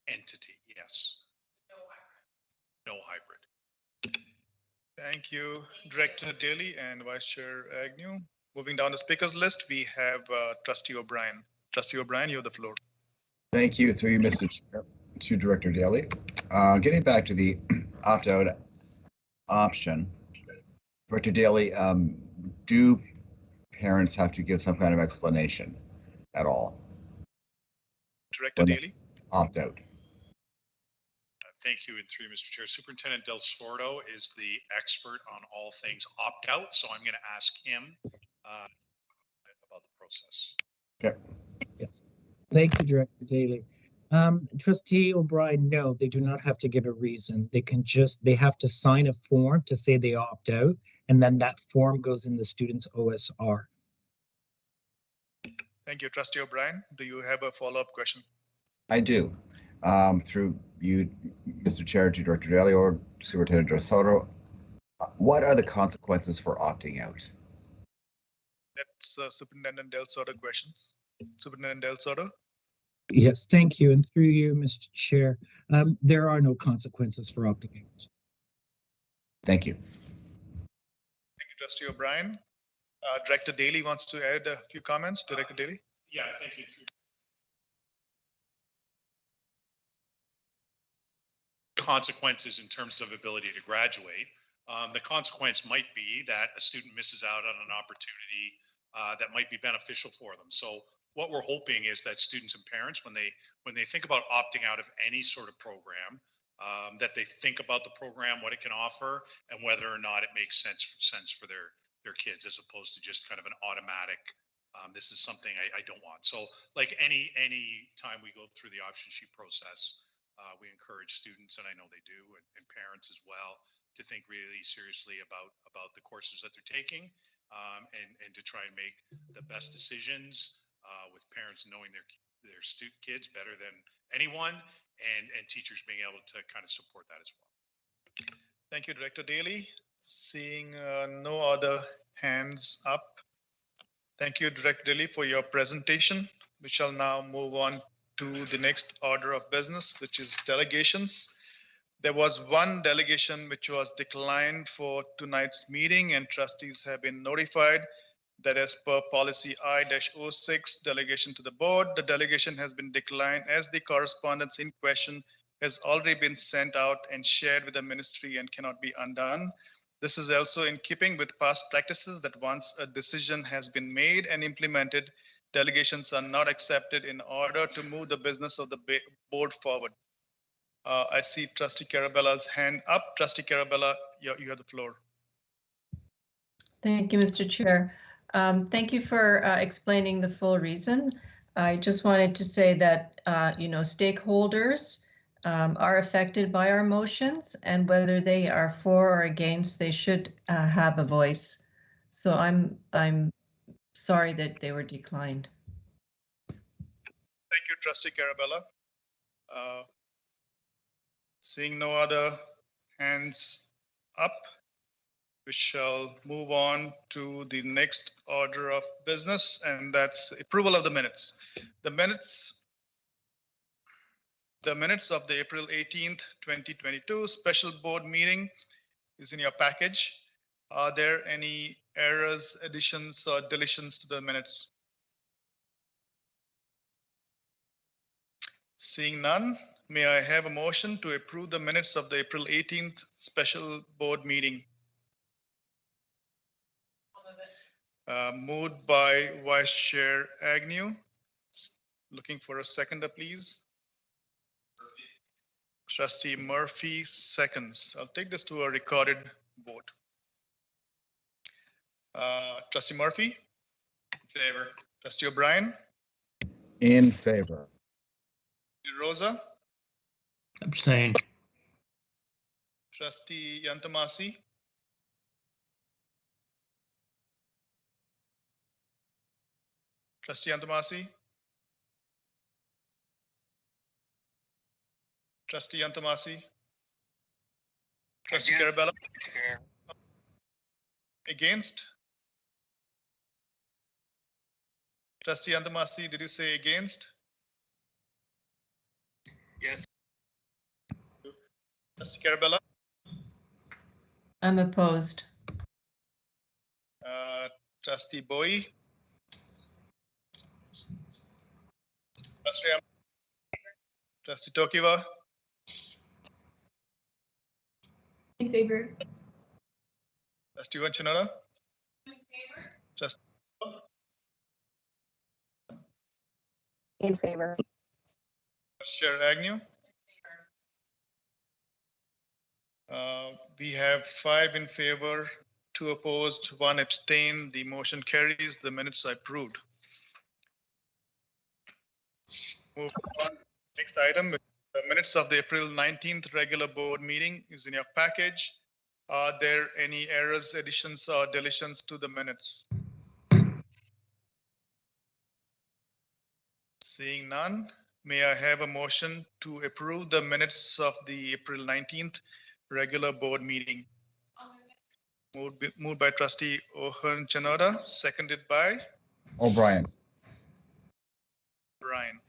entity. Yes. No hybrid. Thank you, Director Daly and Vice Chair Agnew. Moving down the speakers list, we have Trustee O'Brien. Trustee O'Brien, you have the floor. Thank you, through you, Mr. Chair, to Director Daly. Getting back to the opt-out option, Director Daly, do parents have to give some kind of explanation at all? Director Daly? Opt-out. Thank you, and through Mr. Chair. Superintendent Del Sordo is the expert on all things opt-out, so I'm going to ask him about process. Okay. Yes. Thank you, Director Daly. Trustee O'Brien, no, they do not have to give a reason. They have to sign a form to say they opt out, and then that form goes in the student's OSR. Thank you, Trustee O'Brien. Do you have a follow-up question? I do. Through you, Mr. Chair, to Director Daly or Superintendent Soto, what are the consequences for opting out? That's Superintendent Del Soto questions. Superintendent Del Soto. Yes, thank you. And through you, Mr. Chair, there are no consequences for opting out. Thank you. Thank you, Trustee O'Brien. Director Daly wants to add a few comments. Director Daly. Yeah, thank you. Consequences in terms of ability to graduate. The consequence might be that a student misses out on an opportunity that might be beneficial for them. So what we're hoping is that students and parents, when they think about opting out of any sort of program, that they think about the program, what it can offer, and whether or not it makes sense for their kids, as opposed to just kind of an automatic. This is something I don't want. So like any time we go through the option sheet process, we encourage students, and I know they do, and parents as well, to think really seriously about the courses that they're taking, and to try and make the best decisions with parents knowing their kids better than anyone, and teachers being able to kind of support that as well. Thank you, Director Daly. Seeing no other hands up. Thank you, Director Daly, for your presentation. We shall now move on to the next order of business, which is delegations. There was one delegation which was declined for tonight's meeting, and trustees have been notified that as per policy I-06 delegation to the board, the delegation has been declined as the correspondence in question has already been sent out and shared with the ministry and cannot be undone. This is also in keeping with past practices that once a decision has been made and implemented, delegations are not accepted in order to move the business of the board forward. I see Trustee Carabella's hand up. Trustee Carabella, you have the floor. Thank you, Mr. Chair. Thank you for explaining the full reason. I just wanted to say that, stakeholders are affected by our motions, and whether they are for or against, they should have a voice. So I'm sorry that they were declined. Thank you, Trustee Carabella. Seeing no other hands up, we shall move on to the next order of business, and that's approval of the minutes. The minutes of the April 18th, 2022 special board meeting is in your package. Are there any errors, additions, or deletions to the minutes? Seeing none, may I have a motion to approve the minutes of the April 18th special board meeting? Moved by Vice Chair Agnew. Looking for a seconder, please. Trustee Murphy seconds. I'll take this to a recorded vote. Trustee Murphy? In favor. Trustee O'Brien? In favor. Rosa? Abstain. Trustee Yantamasi? Trustee Yantamasi? Trustee Yantamasi? Trustee Carabella? Against? Trustee Yantamasi, did you say against? Yes. Trustee Carabella? I'm opposed. Trustee Bowie? Trustee Tokiwa? In favor. Trustee Wanchinara? In favor. Trustee In favor. Chair Agnew? We have 5 in favor, 2 opposed, 1 abstained. The motion carries. The minutes are approved. Move on. Next item, the minutes of the April 19th regular board meeting is in your package. Are there any errors, additions, or deletions to the minutes? Seeing none, may I have a motion to approve the minutes of the April 19th regular board meeting? Moved by trustee O'Hearn Chanoda, seconded by O'Brien. Brian.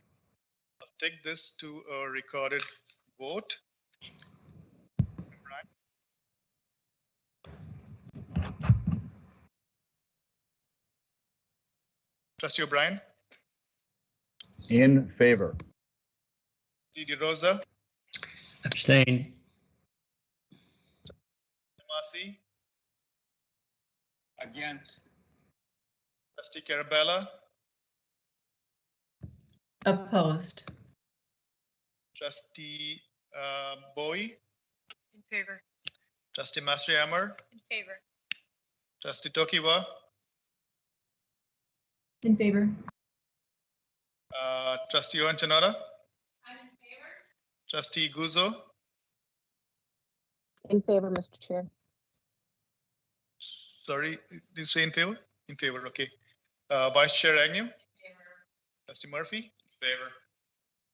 I'll take this to a recorded vote. Trustee O'Brien. In favor. Trustee DeRosa. Abstain. Tomasi. Against. Trustee Carabella. Opposed. Trustee Bowie. In favor. Trustee Mastrihammer. In favor. Trustee Tokiwa. In favor. Trustee Owen Chanoda. I'm in favor. Trustee Guzzo. In favor, Mr. Chair. Sorry, did you say in favor? In favor, okay. Vice Chair Agnew. Trustee Murphy. In favor.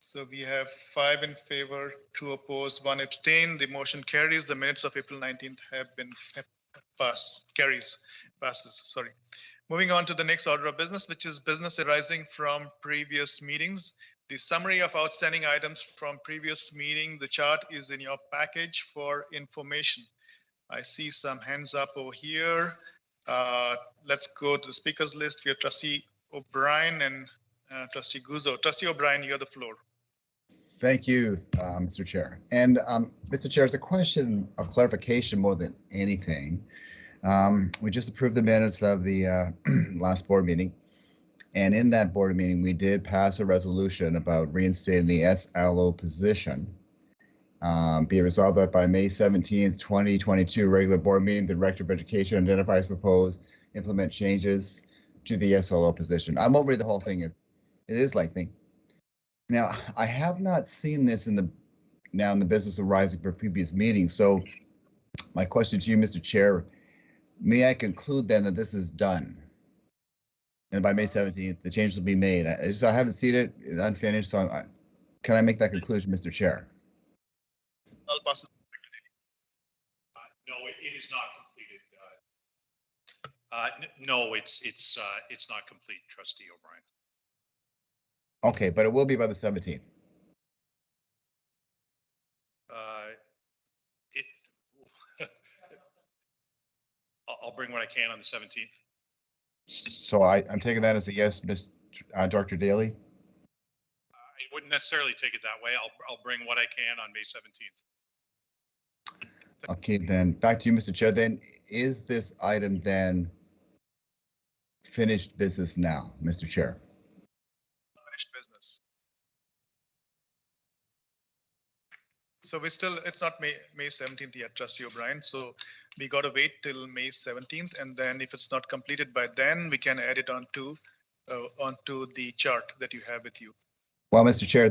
So we have 5 in favor, 2 opposed, 1 abstain. The motion carries. The minutes of April 19th have been passes. Sorry. Moving on to the next order of business, which is business arising from previous meetings. The summary of outstanding items from previous meeting, the chart is in your package for information. I see some hands up over here. Let's go to the speakers list. We have Trustee O'Brien and Trustee Guzzo. Trustee O'Brien, you have the floor. Thank you, Mr. Chair. And Mr. Chair, it's a question of clarification more than anything. We just approved the minutes of the last board meeting. And in that board meeting, we did pass a resolution about reinstating the SLO position. Be it resolved that by May 17th, 2022 regular board meeting, the Director of Education identifies, propose, implement changes to the SLO position. I won't read the whole thing. It is lengthy. Now, I have not seen this in the business arising for previous meetings. So my question to you, Mr. Chair, may I conclude then that this is done? And by May 17th, the changes will be made. I haven't seen it, it's unfinished, so can I make that conclusion, Mr. Chair? I'll pass it. No, it is not completed. No, it's not complete, Trustee O'Brien. Okay, but it will be by the 17th. I'll bring what I can on the 17th. So I'm taking that as a yes, Dr. Daly. I wouldn't necessarily take it that way. I'll bring what I can on May 17th. Okay, then back to you, Mr. Chair. Then is this item then finished business now, Mr. Chair? Finished business. So it's not May 17th yet, Trustee O'Brien. So we got to wait till May 17th, and then if it's not completed by then, we can add it onto the chart that you have with you. Well, Mr. Chair,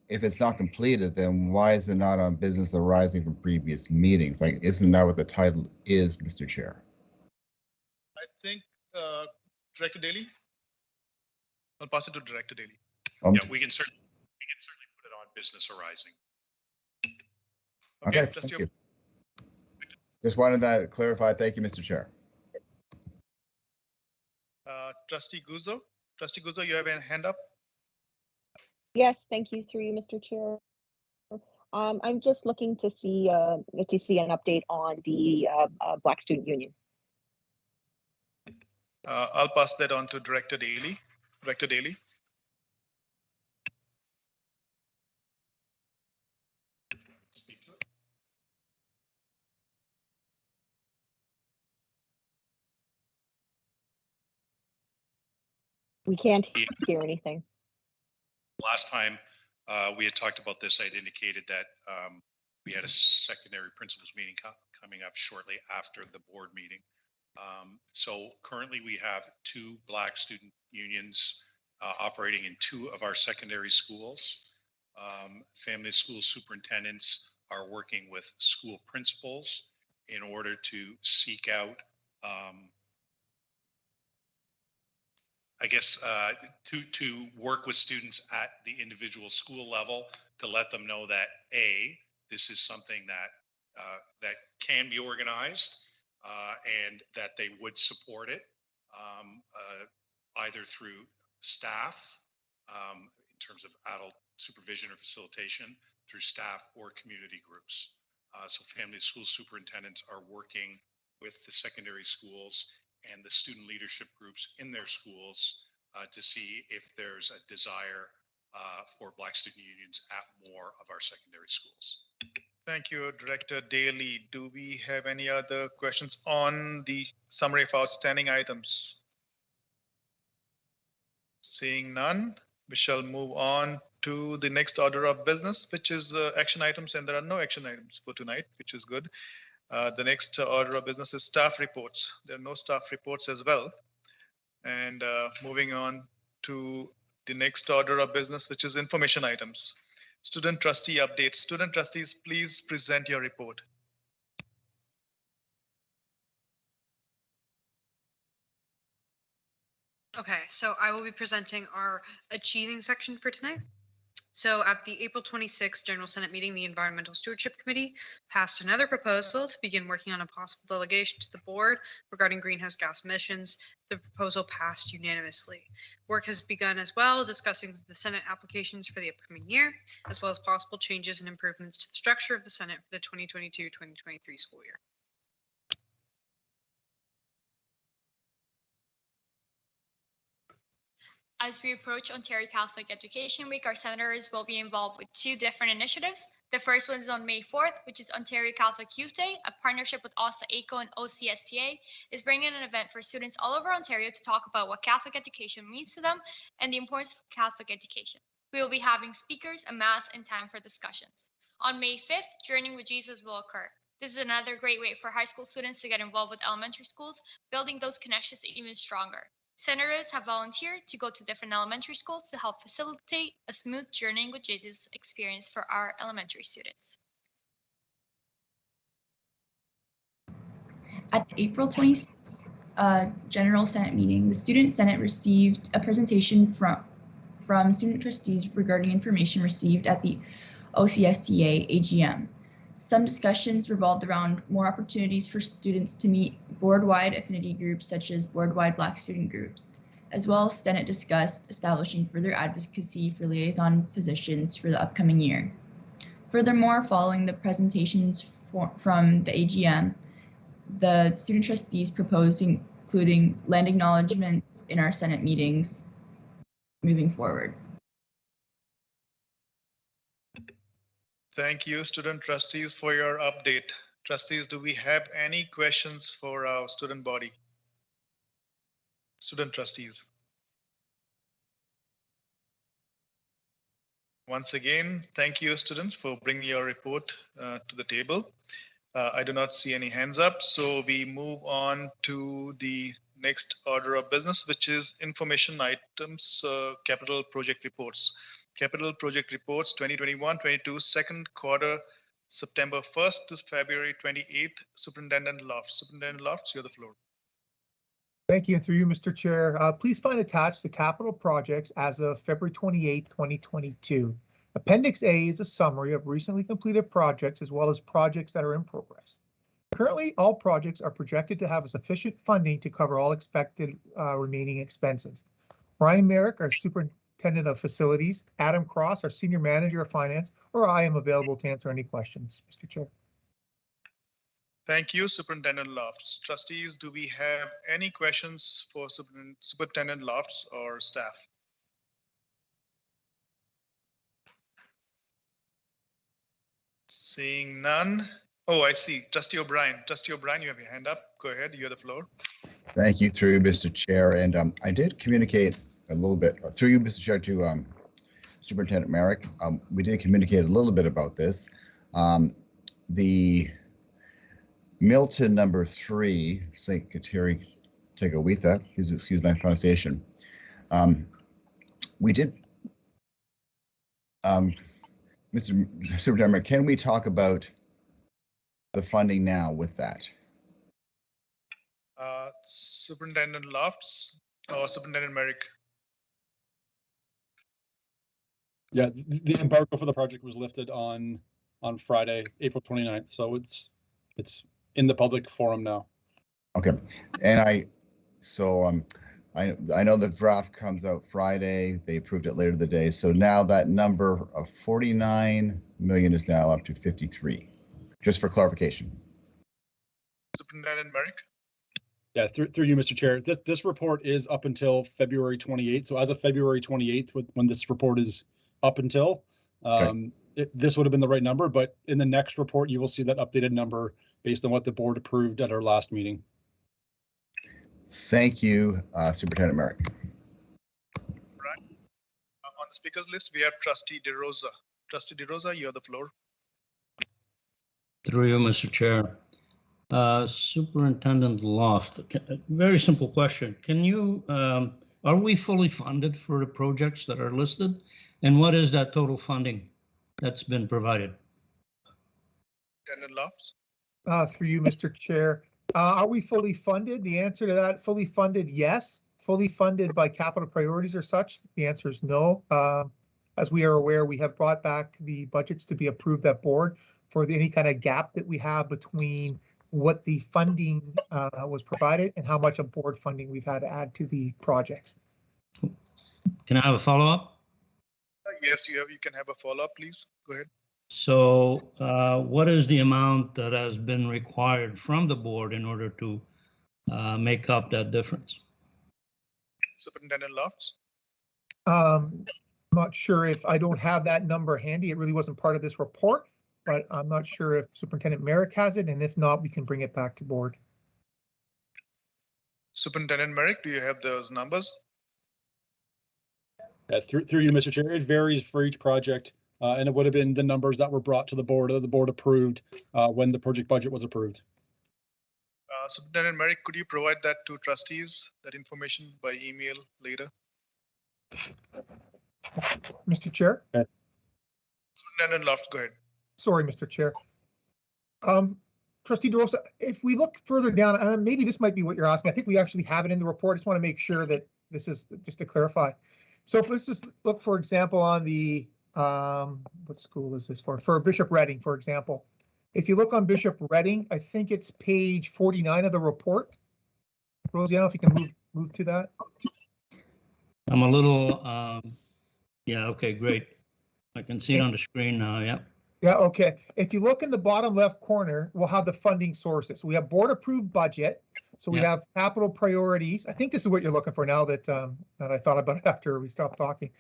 if it's not completed, then why is it not on business arising from previous meetings? Like, isn't that what the title is, Mr. Chair? I think Director Daly. I'll pass it to Director Daly. Yeah, we can certainly put it on business arising. Okay, thank you. Just wanted that clarified. Thank you, Mr. Chair. Trustee Guzzo. Trustee Guzzo, you have a hand up? Yes, thank you through you, Mr. Chair. I'm just looking to see an update on the Black Student Union. I'll pass that on to Director Daly. Director Daly. We can't hear anything. Last time we had talked about this, I had indicated that we had a secondary principals meeting coming up shortly after the board meeting. So currently we have 2 Black student unions operating in 2 of our secondary schools. Family school superintendents are working with school principals in order to seek out, I guess, to work with students at the individual school level to let them know that this is something that that can be organized and that they would support it either through staff in terms of adult supervision or facilitation, through staff or community groups. So family school superintendents are working with the secondary schools and the student leadership groups in their schools to see if there's a desire for Black student unions at more of our secondary schools. Thank you, Director Daly. Do we have any other questions on the summary of outstanding items? Seeing none, we shall move on to the next order of business, which is action items, and there are no action items for tonight, which is good. The next order of business is staff reports. There are no staff reports as well. And moving on to the next order of business, which is information items. Student trustee updates. Student trustees, please present your report. Okay, so I will be presenting our achieving section for tonight. So at the April 26th General Senate meeting, the Environmental Stewardship Committee passed another proposal to begin working on a possible delegation to the board regarding greenhouse gas emissions. The proposal passed unanimously. Work has begun as well, discussing the Senate applications for the upcoming year, as well as possible changes and improvements to the structure of the Senate for the 2022-2023 school year. As we approach Ontario Catholic Education Week, our senators will be involved with 2 different initiatives. The first one is on May 4th, which is Ontario Catholic Youth Day. A partnership with OSA ACO and OCSTA is bringing an event for students all over Ontario to talk about what Catholic education means to them and the importance of Catholic education. We will be having speakers, a mass, and time for discussions. On May 5th, Journeying with Jesus will occur. This is another great way for high school students to get involved with elementary schools, building those connections even stronger. Senators have volunteered to go to different elementary schools to help facilitate a smooth Journeying with Jesus experience for our elementary students. At the April 26th General Senate meeting, the Student Senate received a presentation from student trustees regarding information received at the OCSTA AGM. Some discussions revolved around more opportunities for students to meet board-wide affinity groups such as board-wide Black student groups. As well, Senate discussed establishing further advocacy for liaison positions for the upcoming year. Furthermore, following the presentations from the AGM, the student trustees proposed including land acknowledgements in our Senate meetings moving forward. Thank you, student trustees, for your update. Trustees, do we have any questions for our student body? Student trustees. Once again, thank you, students, for bringing your report to the table. I do not see any hands up, so we move on to the next order of business, which is information items, capital project reports. Capital project reports 2021-22 second quarter, September 1st to February 28th. Superintendent Lofts. Superintendent Lofts, you have the floor. Thank you. Through you, Mr. Chair. Please find attached the capital projects as of February 28, 2022. Appendix A is a summary of recently completed projects as well as projects that are in progress. Currently, all projects are projected to have sufficient funding to cover all expected remaining expenses. Ryan Merrick, our Superintendent of Facilities, Adam Cross, our Senior Manager of Finance, or I am available to answer any questions, Mr. Chair. Thank you, Superintendent Lofts. Trustees, do we have any questions for Superintendent Lofts or staff? Seeing none. Oh, I see. Trustee O'Brien. Trustee O'Brien, you have your hand up. Go ahead. You have the floor. Thank you, through you, Mr. Chair. And I did communicate a little bit through you, Mr. Chair, to Superintendent Merrick. We did communicate a little bit about this. The Milton number 3, St. Kateri Tegawitha, excuse my pronunciation. We did. Mr. Superintendent, can we talk about the funding now with that? Superintendent Lofts or Superintendent Merrick? Yeah, the embargo for the project was lifted on Friday, April 29th. So it's in the public forum now. Okay, and I know the draft comes out Friday. They approved it later the day. So now that number of 49 million is now up to 53. Just for clarification. Superintendent Merrick? Yeah, through you, Mr. Chair. This report is up until February 28th. So as of February 28th, when this report is up until, this would have been the right number. But in the next report, you will see that updated number based on what the board approved at our last meeting. Thank you, Superintendent Merrick. Right. On the speakers list, we have Trustee DeRosa. Trustee DeRosa, you have the floor. Through you, Mr. Chair. Superintendent Loft, very simple question. Can you, are we fully funded for the projects that are listed? And what is that total funding that's been provided? Superintendent Lofts? Through you, Mr. Chair. Are we fully funded? The answer to that, fully funded, yes. Fully funded by capital priorities or such? The answer is no. As we are aware, we have brought back the budgets to be approved at board for any kind of gap that we have between what the funding was provided and how much of board funding we've had to add to the projects. Can I have a follow-up? Yes, you can have a follow-up, please. Go ahead. So what is the amount that has been required from the board in order to make up that difference? Superintendent Lofts? I'm not sure if I don't have that number handy. It really wasn't part of this report, but I'm not sure if Superintendent Merrick has it, and if not, we can bring it back to board. Superintendent Merrick, do you have those numbers? Through you, Mr. Chair, it varies for each project, and it would have been the numbers that were brought to the board that the board approved when the project budget was approved. Superintendent Merrick, could you provide that to trustees, that information by email later? Mr. Chair? Okay. Superintendent Lofts, go ahead. Sorry, Mr. Chair. Trustee DeRosa, if we look further down, and maybe this might be what you're asking, I think we actually have it in the report. I just want to make sure that this is just to clarify. So if let's just look, for example, on the, what school is this for? For Bishop Redding, for example. If you look on Bishop Redding, I think it's page 49 of the report. Rosie, I don't know if you can move to that. I'm a little, yeah, okay, great. I can see it on the screen now, yeah. Yeah, okay. If you look in the bottom left corner, we'll have the funding sources. We have board approved budget. So we have capital priorities. I think this is what you're looking for now that that I thought about it after we stopped talking.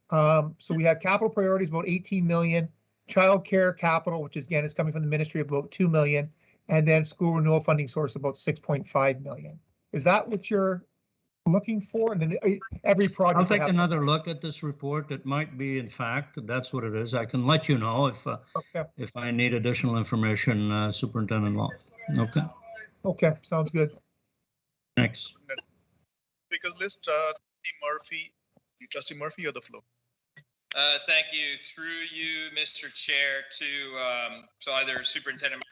So we have capital priorities, about 18 million, childcare capital, which is, again is coming from the ministry, about 2 million, and then school renewal funding source about 6.5 million. Is that what you're looking for? And then every project. I'll take another look at this report. It might be, in fact, that's what it is. I can let you know if I need additional information, Superintendent Loft. Okay. Okay, sounds good. Thanks. Speakers list, Trustee Murphy, you have the floor. Thank you. Through you, Mr. Chair, to so either Superintendent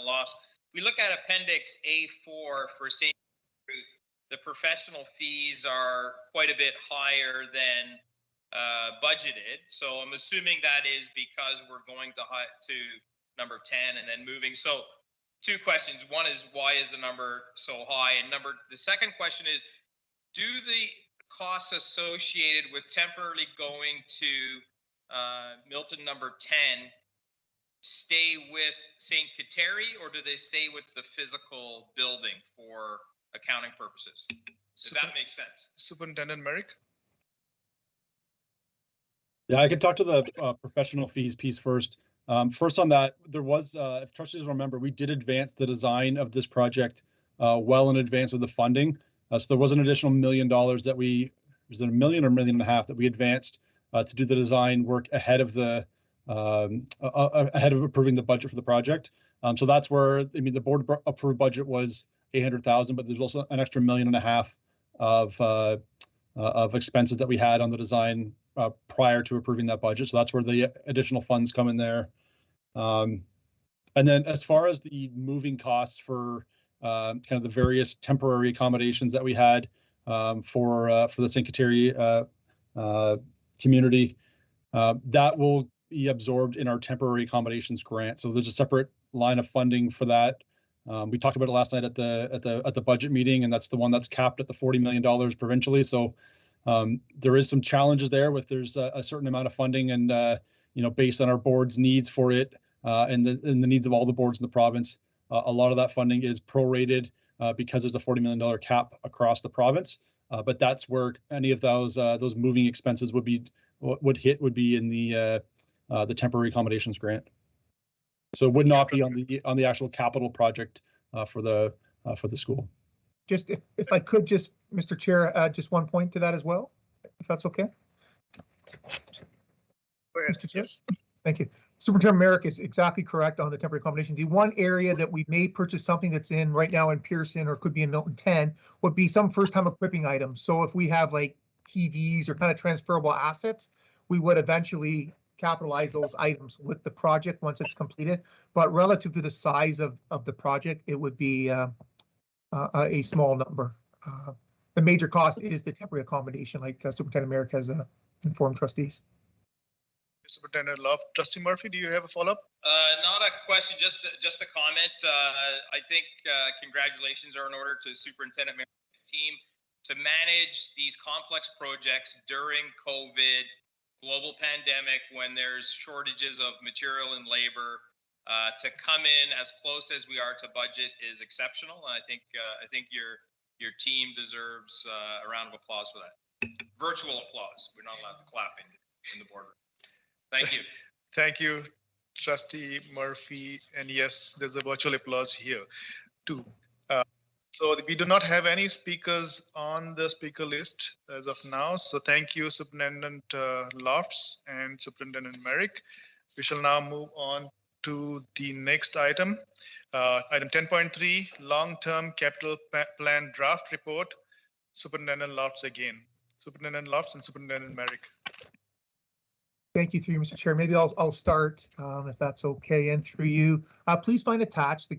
Lofts. We look at Appendix A4 for safety. The professional fees are quite a bit higher than budgeted. So I'm assuming that is because we're going to number 10 and then moving. So two questions. One is, why is the number so high? And the second question is, do the costs associated with temporarily going to Milton number 10 stay with St. Kateri, or do they stay with the physical building for accounting purposes? Does that make sense? Superintendent Merrick? Yeah, I could talk to the professional fees piece first. First on that, there was, if trustees remember, we did advance the design of this project well in advance of the funding. So there was an additional $1 million that was it $1 million or $1.5 million that we advanced to do the design work ahead of the ahead of approving the budget for the project. So that's where, I mean, the board approved budget was $800,000, but there's also an extra $1.5 million of of expenses that we had on the design prior to approving that budget. So that's where the additional funds come in there. And then as far as the moving costs for kind of the various temporary accommodations that we had for the Cinque Terre community, that will be absorbed in our temporary accommodations grant. So there's a separate line of funding for that. We talked about it last night at the budget meeting, and that's the one that's capped at the $40 million provincially. So there is some challenges there with there's a certain amount of funding, and based on our board's needs for it and the needs of all the boards in the province, a lot of that funding is prorated because there's a $40 million cap across the province. But that's where any of those moving expenses would be in the temporary accommodations grant. So it would not be on the actual capital project for the school. Just if I could just, Mr. Chair, add just one point to that as well, if that's okay. Mr. Chair? Yes. Thank you. Superintendent Merrick is exactly correct on the temporary accommodation. The one area that we may purchase something that's in right now in Pearson or could be in Milton 10 would be some first time equipping items. So if we have like TVs or kind of transferable assets, we would eventually capitalize those items with the project once it's completed. But relative to the size of the project, it would be a small number. The major cost is the temporary accommodation, like Superintendent Merrick has informed trustees. Superintendent Love. Trustee Murphy, do you have a follow-up? Not a question, just a comment. I think congratulations are in order to Superintendent Merrick's team to manage these complex projects during COVID, global pandemic, when there's shortages of material and labor. To come in as close as we are to budget is exceptional. I think your team deserves a round of applause for that. Virtual applause. We're not allowed to clap in the boardroom. Thank you. Thank you, Trustee Murphy. And yes, there's a virtual applause here too. So we do not have any speakers on the speaker list as of now. So thank you, Superintendent Lofts and Superintendent Merrick. We shall now move on to the next item. Item 10.3, long-term capital plan draft report. Superintendent Lofts again. Superintendent Lofts and Superintendent Merrick. Thank you, through you, Mr. Chair. Maybe I'll start if that's okay, and through you. Please find attached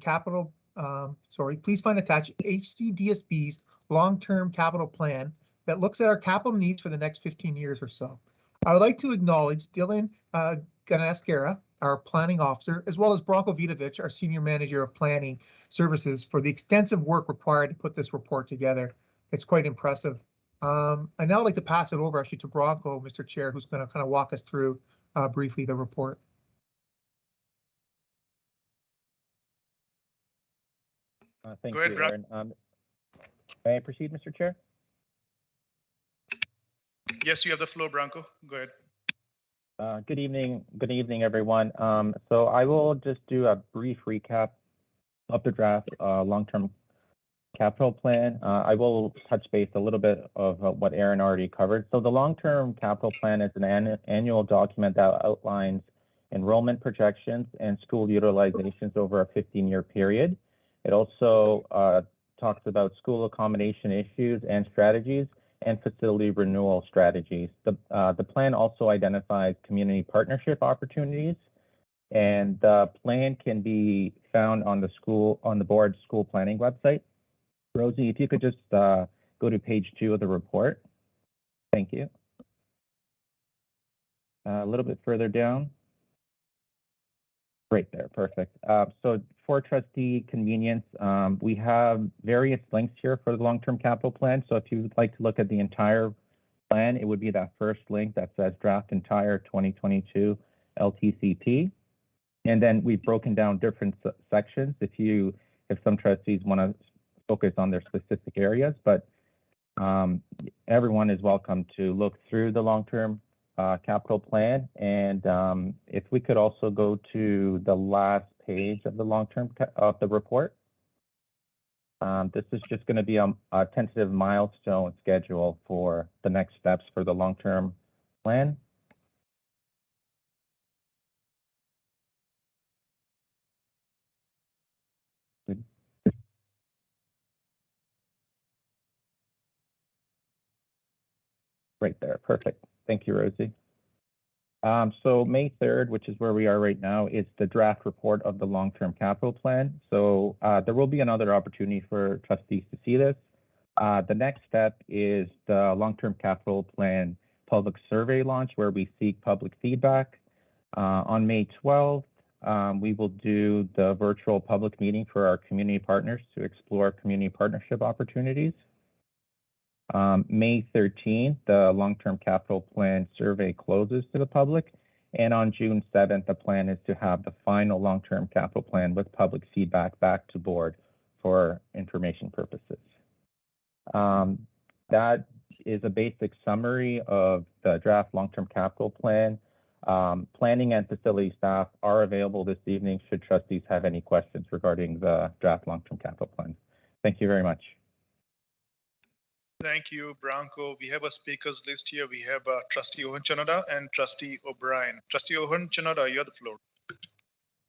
please find attached HCDSB's long-term capital plan that looks at our capital needs for the next 15 years or so. I would like to acknowledge Dylan Ganaskera, our planning officer, as well as Branko Vidovic, our senior manager of planning services, for the extensive work required to put this report together. It's quite impressive. I'd now like to pass it over actually to Branko, Mr. Chair, who's going to kind of walk us through briefly the report. Thank you, Aaron. May I proceed, Mr. Chair? Yes, you have the floor, Branko. Go ahead. Good evening, everyone. So I will just do a brief recap of the draft long-term capital plan. I will touch base a little bit of what Aaron already covered. So the long-term capital plan is an annual document that outlines enrollment projections and school utilizations over a 15-year period. It also talks about school accommodation issues and strategies and facility renewal strategies. The plan also identifies community partnership opportunities, and the plan can be found on the board's school planning website. Rosie, if you could just go to page 2 of the report. Thank you. A little bit further down. Right there, perfect. So for trustee convenience, we have various links here for the long-term capital plan. So if you would like to look at the entire plan, it would be that first link that says draft entire 2022 LTCP. And then we've broken down different sections if some trustees want to focus on their specific areas, but everyone is welcome to look through the long-term capital plan. And if we could also go to the last page of the long-term of the report. This is just going to be a tentative milestone schedule for the next steps for the long-term plan. Right there. Perfect. Thank you, Rosie. So May 3rd, which is where we are right now, is the draft report of the long-term capital plan. So there will be another opportunity for trustees to see this. The next step is the long-term capital plan public survey launch, where we seek public feedback. On May 12th, we will do the virtual public meeting for our community partners to explore community partnership opportunities. May 13th, the long-term capital plan survey closes to the public. And on June 7th, the plan is to have the final long-term capital plan with public feedback back to board for information purposes. That is a basic summary of the draft long-term capital plan. Planning and facility staff are available this evening should trustees have any questions regarding the draft long-term capital plan. Thank you very much. Thank you, Branko. We have a speakers list here. We have Trustee Ohonchanada and Trustee O'Brien. Trustee Ohonchanada, you have the floor.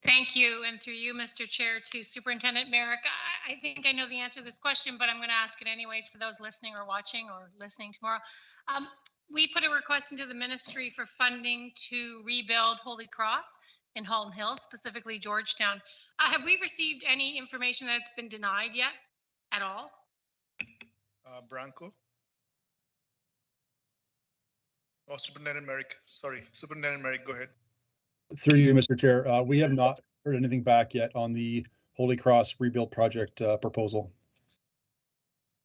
Thank you, and through you, Mr. Chair, to Superintendent Merrick. I think I know the answer to this question, but I'm going to ask it anyways for those listening or watching or listening tomorrow. We put a request into the ministry for funding to rebuild Holy Cross in Halton Hills, specifically Georgetown. Have we received any information that it's been denied yet at all? Branko? Oh, Superintendent Merrick. Sorry, Superintendent Merrick, go ahead. Through you, Mr. Chair, we have not heard anything back yet on the Holy Cross rebuild project proposal.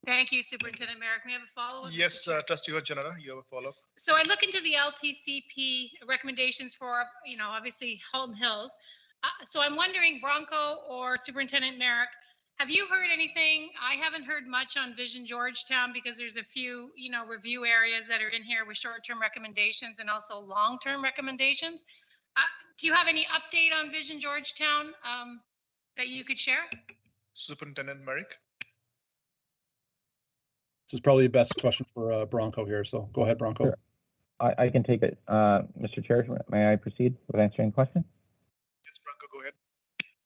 Thank you, Superintendent Merrick. May I have a follow-up? Yes, Trustee Ohonchanada, you have a follow-up. So I look into the LTCP recommendations for, obviously Halton Hills. So I'm wondering, Branko or Superintendent Merrick, have you heard anything? I haven't heard much on Vision Georgetown because there's a few, review areas that are in here with short-term recommendations and also long-term recommendations. Do you have any update on Vision Georgetown that you could share? Superintendent Merrick. This is probably the best question for Branko here, so go ahead, Branko. Sure. I can take it. Mr. Chair, may I proceed with answering the question? Yes, Branko, go ahead.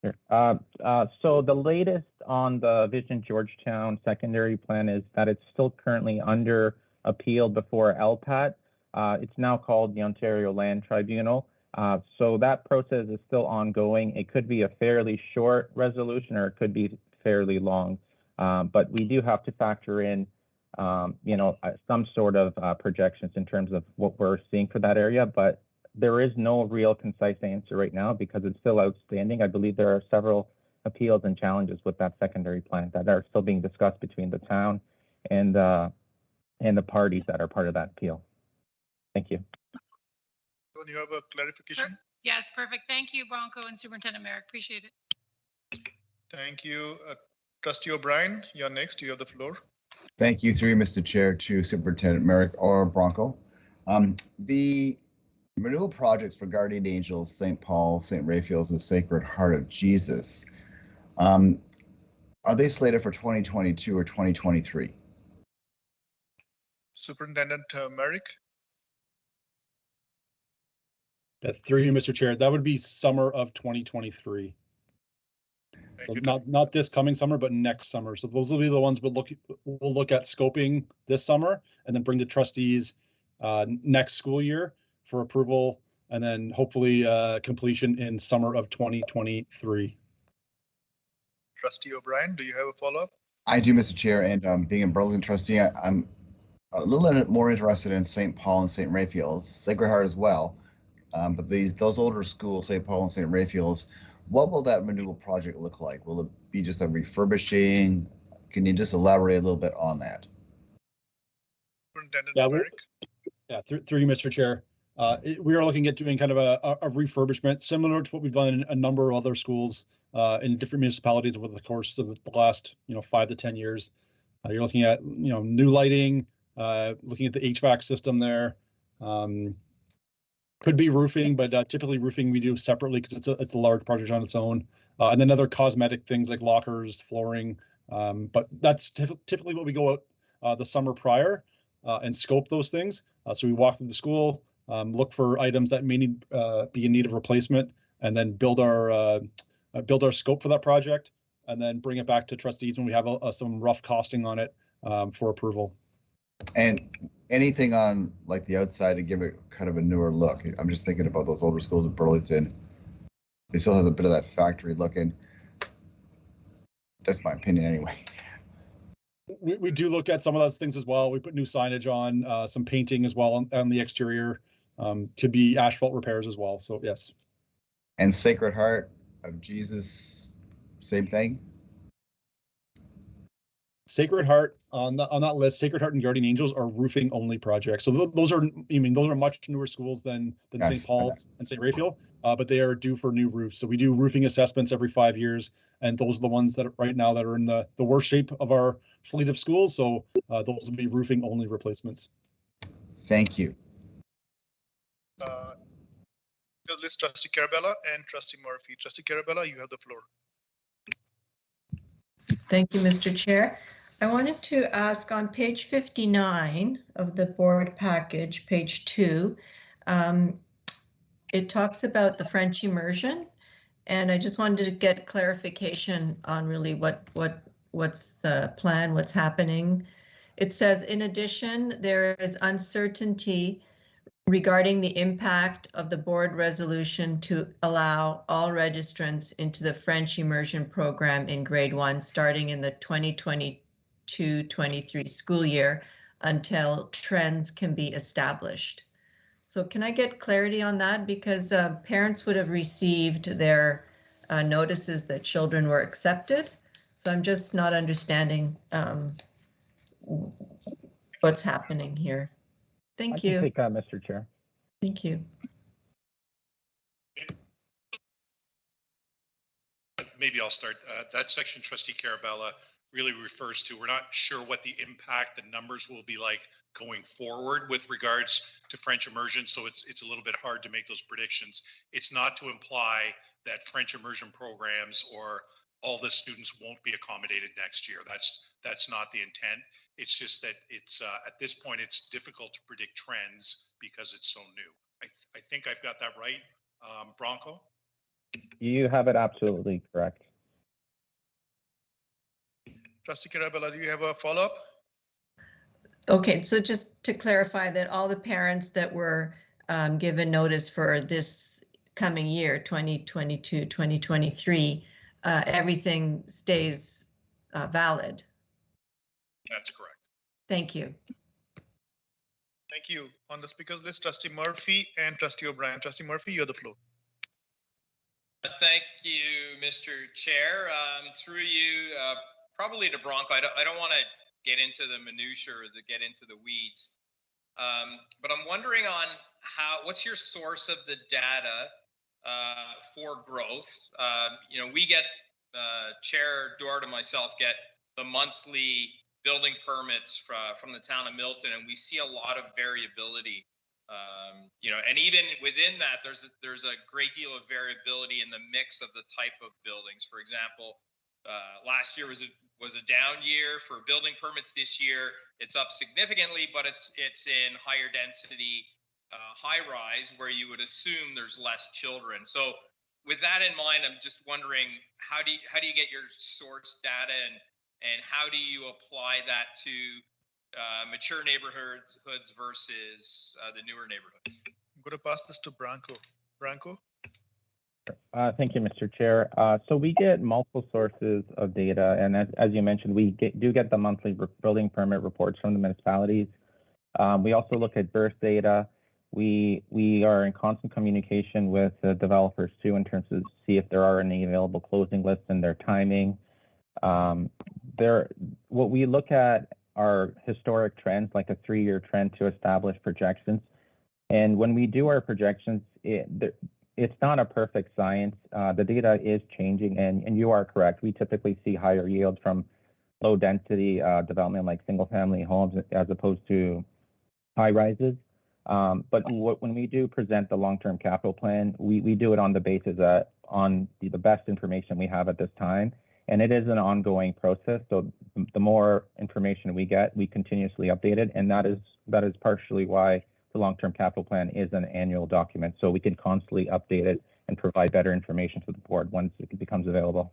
Sure. So the latest on the Vision Georgetown secondary plan is that it's still currently under appeal before LPAT. It's now called the Ontario Land Tribunal. So that process is still ongoing. It could be a fairly short resolution or it could be fairly long, but we do have to factor in some sort of projections in terms of what we're seeing for that area, but there is no real concise answer right now because it's still outstanding. I believe there are several appeals and challenges with that secondary plan that are still being discussed between the town and the parties that are part of that appeal. Thank you. Do you have a clarification? Yes, perfect. Thank you, Branko and Superintendent Merrick. Appreciate it. Thank you. Trustee O'Brien, you're next. You have the floor. Thank you, through Mr. Chair, to Superintendent Merrick or Branko. The renewal projects for Guardian Angels, St. Paul, St. Raphael's, and the Sacred Heart of Jesus, are they slated for 2022 or 2023? Superintendent Merrick. Through you, Mr. Chair, that would be summer of 2023. So not this coming summer, but next summer. So those will be the ones we'll look at scoping this summer and then bring to trustees next school year for approval, and then hopefully completion in summer of 2023. Trustee O'Brien, do you have a follow-up? I do, Mr. Chair, and being a Burlington trustee, I'm a little bit more interested in St. Paul and St. Raphael's, Sacred Heart as well. But those older schools, St. Paul and St. Raphael's, what will that renewal project look like? Will it be just a refurbishing? Can you just elaborate a little bit on that? Through you, Mr. Chair. We are looking at doing kind of a refurbishment similar to what we've done in a number of other schools in different municipalities over the course of the last 5 to 10 years. You're looking at new lighting, looking at the HVAC system there. Could be roofing, but typically roofing we do separately because it's a large project on its own. And then other cosmetic things like lockers, flooring. But that's typically what we go out the summer prior and scope those things. So we walk through the school, look for items that may be in need of replacement, and then build our scope for that project, and then bring it back to trustees when we have some rough costing on it for approval. And anything on like the outside to give it kind of a newer look. I'm just thinking about those older schools in Burlington. They still have a bit of that factory looking. That's my opinion anyway. We do look at some of those things as well. We put new signage on, some painting as well on the exterior. Could be asphalt repairs as well. So yes. And Sacred Heart of Jesus, same thing. Sacred Heart on that list. Sacred Heart and Guardian Angels are roofing only projects. So those are, those are much newer schools than Yes, St. Paul's and St. Raphael, but they are due for new roofs. So we do roofing assessments every 5 years, and those are the ones that right now that are in the worst shape of our fleet of schools. So those will be roofing only replacements. Thank you. List Trustee Carabella and Trustee Murphy. Trustee Carabella, you have the floor. Thank you, Mr. Chair. I wanted to ask on page 59 of the board package, page 2, it talks about the French immersion, and I just wanted to get clarification on really what's the plan, what's happening. It says, in addition, there is uncertainty regarding the impact of the board resolution to allow all registrants into the French immersion program in grade 1 starting in the 2022-23 school year until trends can be established. So can I get clarity on that? Because parents would have received their notices that children were accepted. So I'm just not understanding what's happening here. Thank you. I can take that, Mr. Chair. Thank you. Maybe I'll start. That section, Trustee Carabella, really refers to, we're not sure what the impact, the numbers will be like going forward with regards to French immersion. So it's a little bit hard to make those predictions. It's not to imply that French immersion programs or all the students won't be accommodated next year. That's not the intent. It's just that it's at this point, it's difficult to predict trends because it's so new. I think I've got that right, Bronco? You have it absolutely correct. Trustee Carabella, do you have a follow-up? Okay, so just to clarify that all the parents that were given notice for this coming year, 2022, 2023, everything stays valid. That's correct. Thank you. Thank you. On the speakers list, Trustee Murphy and Trustee O'Brien. Trustee Murphy, you have the floor. Thank you, Mr. Chair. Through you, probably to Bronco. I don't want to get into the minutia or get into the weeds, but I'm wondering on what's your source of the data for growth? We get Chair Duarte and myself get the monthly building permits from the town of Milton, and we see a lot of variability. And even within that, there's a great deal of variability in the mix of the type of buildings. For example, last year was a down year for building permits. This year, it's up significantly, but it's in higher density, high rise, where you would assume there's less children. So, with that in mind, I'm just wondering how do you get your source data and how do you apply that to mature neighborhoods versus the newer neighborhoods? I'm going to pass this to Branko. Branko? Thank you, Mr. Chair. So we get multiple sources of data, and as you mentioned, we do get the monthly building permit reports from the municipalities. We also look at birth data. We are in constant communication with the developers too, in terms of see if there are any available closing lists and their timing. What we look at are historic trends, like a 3-year trend, to establish projections. And when we do our projections, it's not a perfect science. The data is changing, and you are correct. We typically see higher yields from low density development like single family homes as opposed to high rises. But when we do present the long-term capital plan, we do it on the basis that on the best information we have at this time. And it is an ongoing process. So the more information we get, we continuously update it. And that is partially why the long-term capital plan is an annual document. So we can constantly update it and provide better information to the board once it becomes available.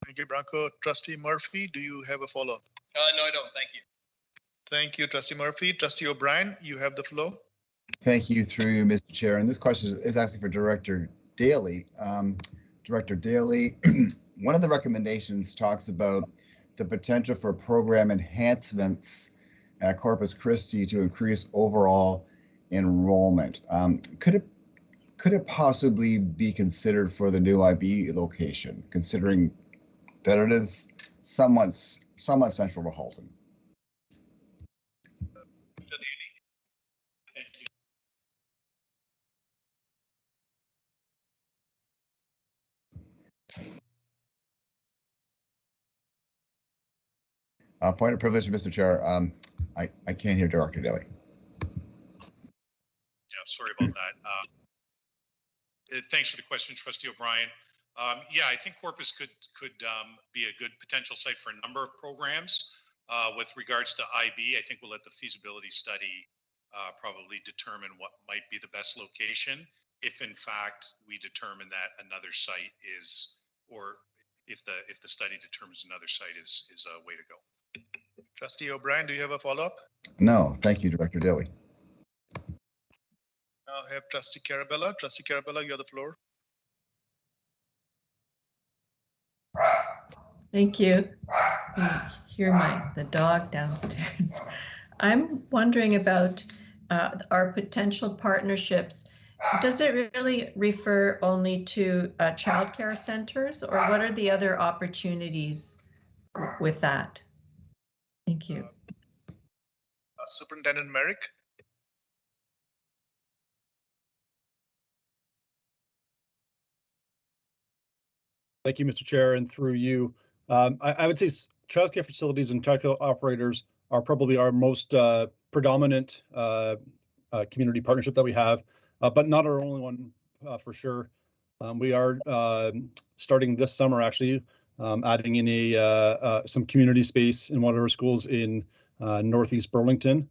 Thank you, Branko. Trustee Murphy, do you have a follow-up? No, I don't. Thank you. Thank you, Trustee Murphy. Trustee O'Brien, you have the floor. Thank you through you, Mr. Chair. And this question is actually for Director Daly. Director Daly, one of the recommendations talks about the potential for program enhancements at Corpus Christi to increase overall enrollment. Could it possibly be considered for the new IB location, considering that it is somewhat central to Halton? Point of privilege, Mr. Chair. I can't hear Director Daly. Yeah, sorry about that. Thanks for the question, Trustee O'Brien. Yeah, I think Corpus could be a good potential site for a number of programs. With regards to IB, I think we'll let the feasibility study probably determine what might be the best location. If in fact we determine that another site is, or if the study determines another site is a way to go. Trustee O'Brien, do you have a follow-up? No, thank you, Director Daly. Now I have Trustee Carabella. Trustee Carabella, you have the floor. Thank you. You hear the dog downstairs. I'm wondering about our potential partnerships. Does it really refer only to childcare centers, or what are the other opportunities with that? Thank you. Superintendent Merrick. Thank you, Mr. Chair, and through you. I would say childcare facilities and childcare operators are probably our most predominant community partnership that we have, but not our only one for sure. We are starting this summer actually adding in some community space in one of our schools in Northeast Burlington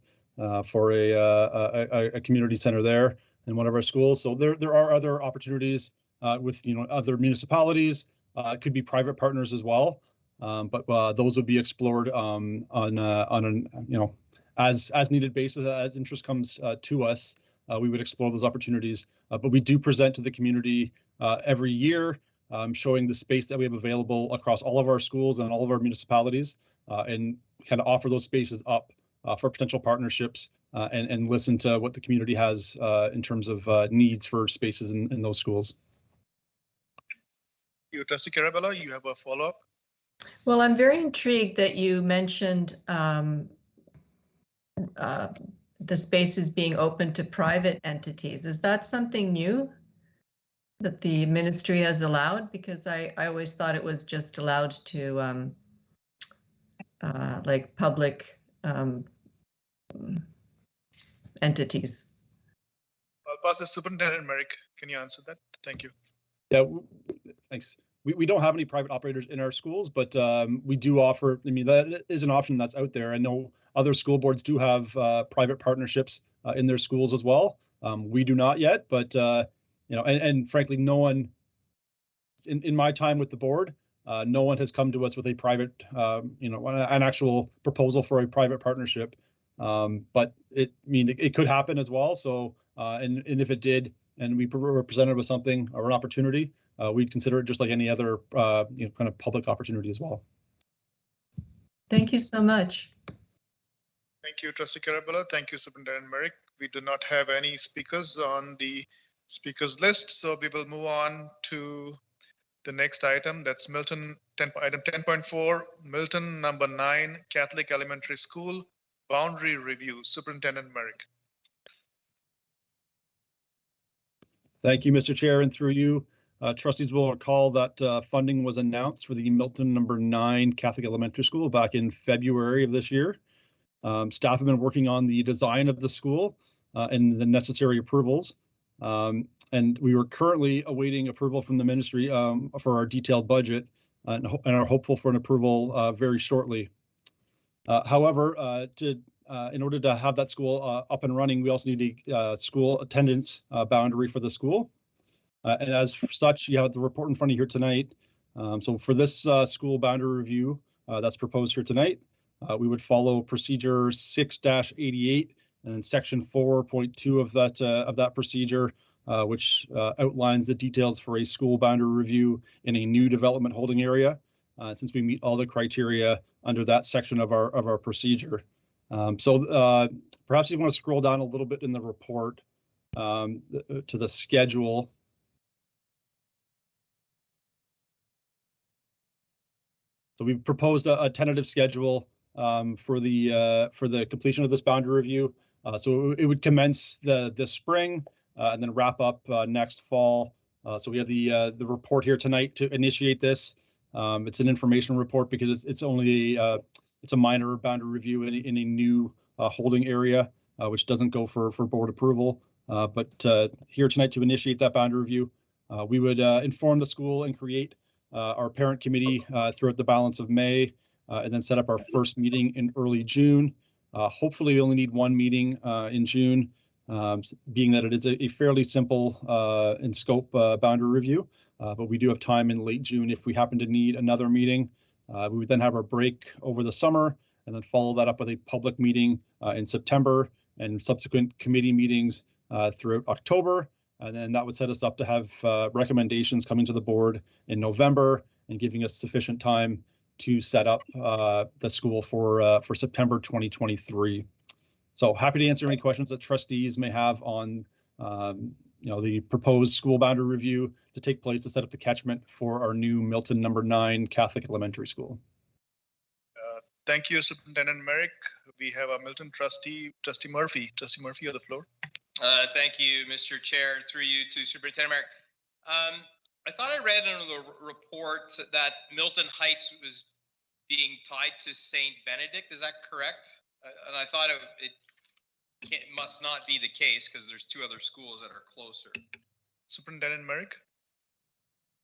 for a community center there in one of our schools. So there are other opportunities with other municipalities. It could be private partners as well, but those would be explored on an as needed basis. As interest comes to us, we would explore those opportunities. But we do present to the community every year, showing the space that we have available across all of our schools and all of our municipalities, and kind of offer those spaces up for potential partnerships and listen to what the community has in terms of needs for spaces in those schools. Trustee Carabella, you have a follow-up? Well, I'm very intrigued that you mentioned the spaces being open to private entities. Is that something new that the ministry has allowed? Because I always thought it was just allowed to like public entities. I'll pass the Superintendent Merrick. Can you answer that? Thank you. Yeah, thanks. We don't have any private operators in our schools, but we do offer, I mean, that is an option that's out there. I know other school boards do have private partnerships in their schools as well. We do not yet, but and frankly, no one in my time with the board, no one has come to us with a private, an actual proposal for a private partnership. But it could happen as well. So, and if it did, and we were presented with something or an opportunity, we'd consider it just like any other kind of public opportunity as well. Thank you so much. Thank you, Trustee Carabella. Thank you, Superintendent Merrick. We do not have any speakers on the speakers list, so we will move on to the next item. That's item 10.4, Milton number 9, Catholic Elementary School, boundary review. Superintendent Merrick. Thank you, Mr. Chair, and through you, trustees will recall that funding was announced for the Milton number 9 Catholic Elementary School back in February of this year. Staff have been working on the design of the school and the necessary approvals. And we were currently awaiting approval from the ministry for our detailed budget and are hopeful for an approval very shortly. However, in order to have that school up and running, we also need a school attendance boundary for the school. And as such, you have the report in front of you here tonight. So for this school boundary review that's proposed here tonight, we would follow procedure 6-88 and section 4.2 of that procedure, which outlines the details for a school boundary review in a new development holding area, since we meet all the criteria under that section of our procedure. Perhaps you want to scroll down a little bit in the report to the schedule. So we've proposed a tentative schedule for the completion of this boundary review. So it would commence this spring and then wrap up next fall. So we have the report here tonight to initiate this. It's an information report because it's only it's a minor boundary review in a new holding area, which doesn't go for board approval. But here tonight to initiate that boundary review, we would inform the school and create our parent committee throughout the balance of May, and then set up our first meeting in early June. Hopefully we only need one meeting in June, being that it is a fairly simple in scope boundary review, but we do have time in late June if we happen to need another meeting. We would then have our break over the summer and then follow that up with a public meeting in September and subsequent committee meetings throughout October. And then that would set us up to have recommendations coming to the board in November and giving us sufficient time to set up the school for September 2023. So happy to answer any questions that trustees may have on the proposed school boundary review to take place to set up the catchment for our new Milton number 9 Catholic Elementary School. Thank you, Superintendent Merrick. We have a Milton trustee, Trustee Murphy. Trustee Murphy, you have the floor. Thank you, Mr. Chair. Through you to Superintendent Merrick. I thought I read in the report that Milton Heights was being tied to St. Benedict. Is that correct? And I thought it must not be the case because there's two other schools that are closer. Superintendent Merrick.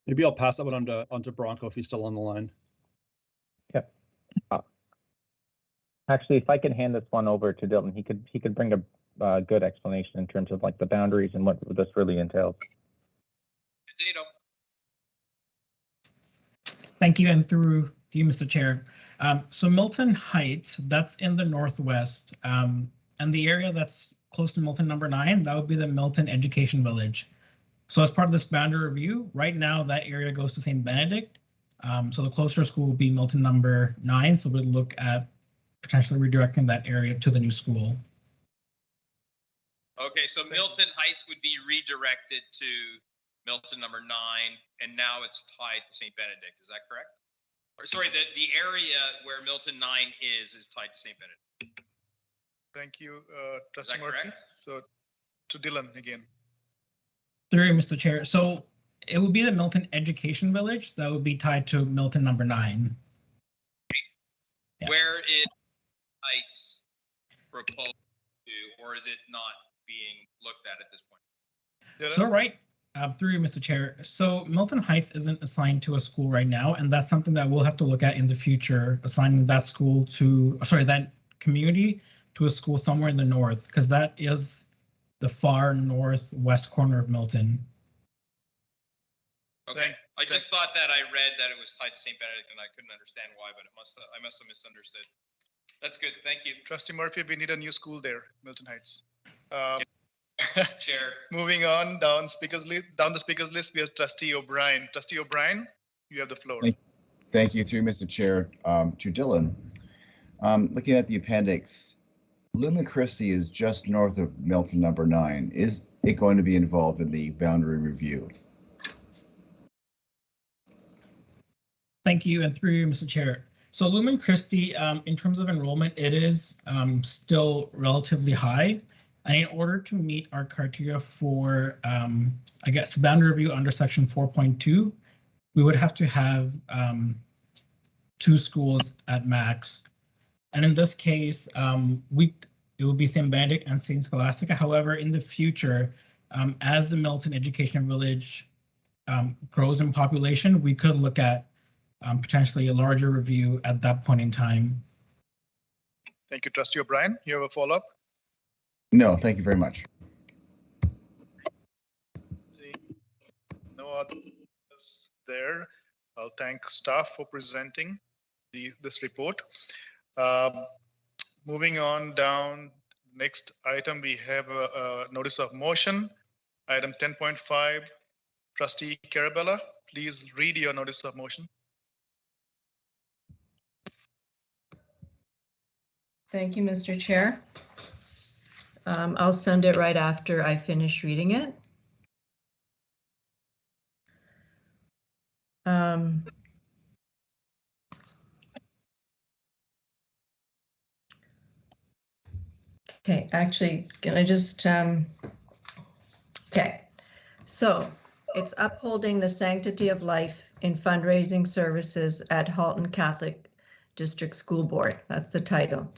Maybe I'll pass that one onto Bronco if he's still on the line. Yep. Actually, if I can hand this one over to Dylan, he could bring a good explanation in terms of like the boundaries and what this really entails. Potato. Thank you, and through you, Mr. Chair. So Milton Heights, that's in the northwest, and the area that's close to Milton number 9, that would be the Milton Education Village. So as part of this boundary review, right now that area goes to St. Benedict. So the closer school will be Milton number 9. So we'll look at potentially redirecting that area to the new school. Okay, so Milton Heights would be redirected to Milton number 9, and now it's tied to St. Benedict. Is that correct? Or sorry, the area where Milton 9 is tied to St. Benedict. Thank you, Trustee Murphy. Correct? So to Dylan again. Through you, Mr. Chair. So it would be the Milton Education Village that would be tied to Milton number 9. Yeah. Where is Heights proposed to, or is it not being looked at this point? So right, through you, Mr. Chair. So Milton Heights isn't assigned to a school right now, and that's something that we'll have to look at in the future, assigning that school to, that community to a school somewhere in the north, because that is the far northwest corner of Milton. Okay, I just thought that I read that it was tied to St. Benedict, and I couldn't understand why, but I must have misunderstood. That's good. Thank you. Trustee Murphy, we need a new school there, Milton Heights. Chair. Moving on down the speakers list, we have Trustee O'Brien. Trustee O'Brien, you have the floor. Thank you, through Mr. Chair. To Dylan, looking at the appendix, Lumen Christi is just north of Milton number 9. Is it going to be involved in the boundary review? Thank you, and through you, Mr. Chair. So Lumen Christi, in terms of enrollment, it is still relatively high. And in order to meet our criteria for, boundary review under section 4.2, we would have to have 2 schools at max. And in this case, it would be St. Benedict and St. Scholastica. However, in the future, as the Milton Education Village grows in population, we could look at potentially a larger review at that point in time. Thank you, Trustee O'Brien. You have a follow-up? No, thank you very much. No others there. I'll thank staff for presenting this report. Moving on down, next item, we have a notice of motion. Item 10.5, Trustee Carabella, please read your notice of motion. Thank you, Mr. Chair. I'll send it right after I finish reading it. Okay, actually, can I just, okay. So it's upholding the sanctity of life in fundraising services at Halton Catholic District School Board. That's the title.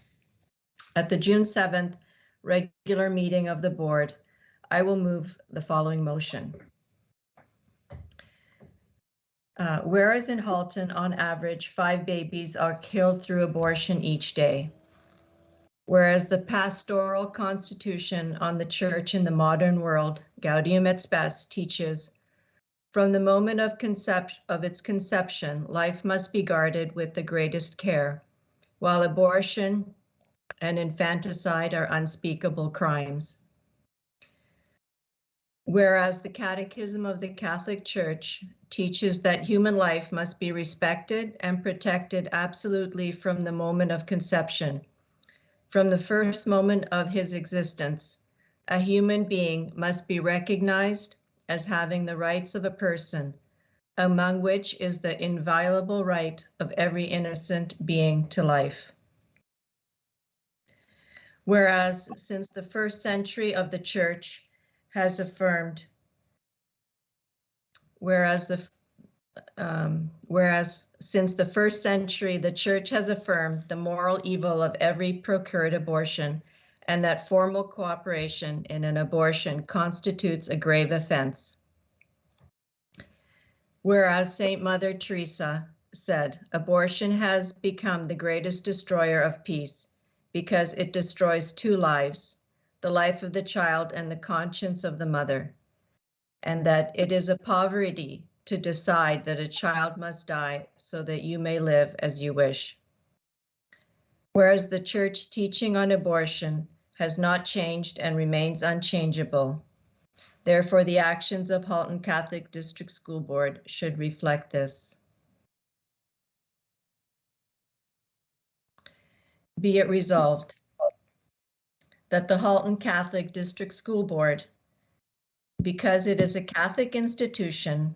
At the June 7th regular meeting of the board, I will move the following motion. Whereas in Halton, on average, 5 babies are killed through abortion each day. Whereas the pastoral constitution on the church in the modern world, Gaudium et Spes, teaches, from the moment of its conception, life must be guarded with the greatest care, while abortion and infanticide are unspeakable crimes. Whereas the Catechism of the Catholic Church teaches that human life must be respected and protected absolutely from the moment of conception. From the first moment of his existence, a human being must be recognized as having the rights of a person, among which is the inviolable right of every innocent being to life. Whereas since the first century of the Church has affirmed, whereas since the first century, the Church has affirmed the moral evil of every procured abortion, and that formal cooperation in an abortion constitutes a grave offense. Whereas Saint Mother Teresa said, abortion has become the greatest destroyer of peace because it destroys 2 lives, the life of the child and the conscience of the mother, and that it is a poverty to decide that a child must die so that you may live as you wish. Whereas the Church teaching on abortion has not changed and remains unchangeable, therefore the actions of Halton Catholic District School Board should reflect this. Be it resolved that the Halton Catholic District School Board, because it is a Catholic institution,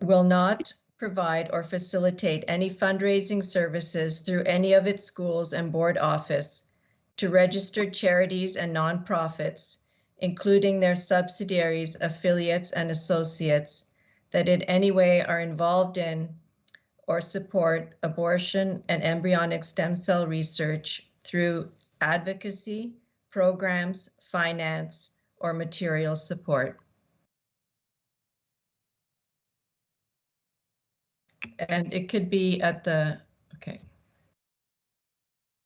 will not provide or facilitate any fundraising services through any of its schools and board office to registered charities and nonprofits, including their subsidiaries, affiliates, and associates that in any way are involved in or support abortion and embryonic stem cell research through advocacy, programs, finance, or material support. And it could be at the, okay.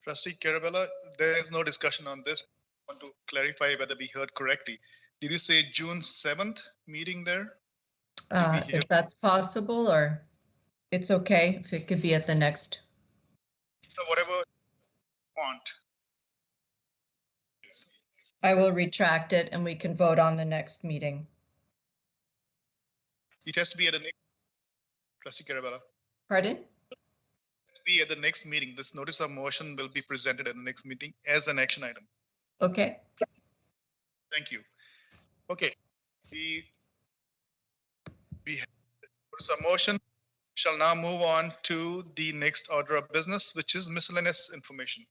Trustee Carabella, there is no discussion on this. I want to clarify whether we heard correctly. Did you say June 7th meeting there? If that's possible, or it's okay if it could be at the next. So whatever you want. I will retract it and we can vote on the next meeting. It has to be at the next. Trustee Carabella. Pardon? Be at the next meeting. This notice of motion will be presented at the next meeting as an action item. Okay. Thank you. Okay. We have notice of motion. Shall now move on to the next order of business, which is miscellaneous information.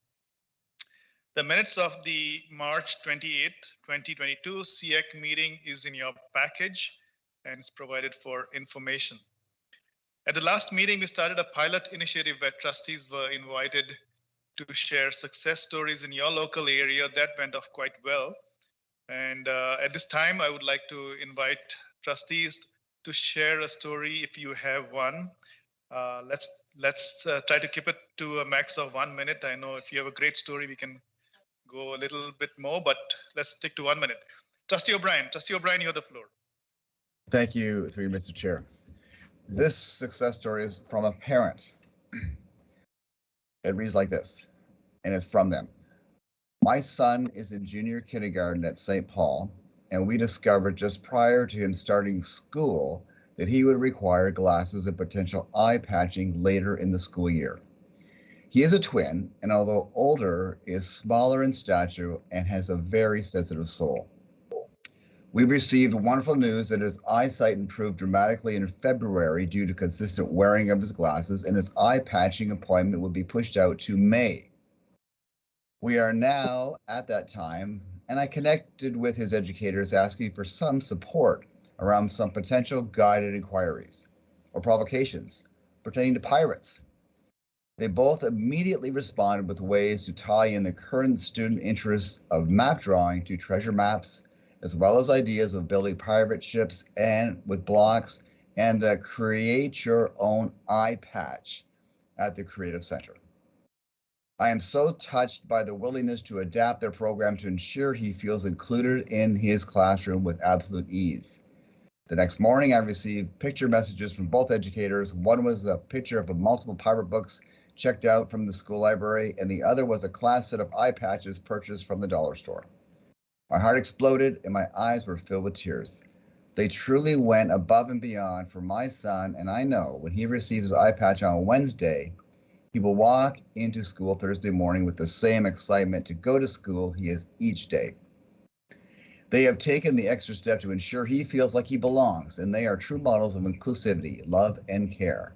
The minutes of the March 28, 2022 SEAC meeting is in your package and is provided for information. At the last meeting, we started a pilot initiative where trustees were invited to share success stories in your local area. That went off quite well. And at this time, I would like to invite trustees to share a story if you have one. Let's try to keep it to a max of 1 minute. I know if you have a great story, we can go a little bit more, but let's stick to 1 minute. Trustee O'Brien, you have the floor. Thank you, through you, Mr. Chair. This success story is from a parent. It reads like this, and it's from them. My son is in junior kindergarten at St. Paul, and we discovered just prior to him starting school that he would require glasses and potential eye patching later in the school year. He is a twin, and although older, is smaller in stature and has a very sensitive soul. We've received wonderful news that his eyesight improved dramatically in February due to consistent wearing of his glasses, and his eye patching appointment will be pushed out to May. We are now at that time, and I connected with his educators asking for some support around some potential guided inquiries or provocations pertaining to pirates. They both immediately responded with ways to tie in the current student interests of map drawing to treasure maps, as well as ideas of building pirate ships and with blocks and create your own eye patch at the Creative Center. I am so touched by the willingness to adapt their program to ensure he feels included in his classroom with absolute ease. The next morning, I received picture messages from both educators. One was a picture of multiple pirate books checked out from the school library, and the other was a class set of eye patches purchased from the dollar store. My heart exploded and my eyes were filled with tears. They truly went above and beyond for my son, and I know when he receives his eye patch on Wednesday, he will walk into school Thursday morning with the same excitement to go to school he is each day. They have taken the extra step to ensure he feels like he belongs, and they are true models of inclusivity, love, and care.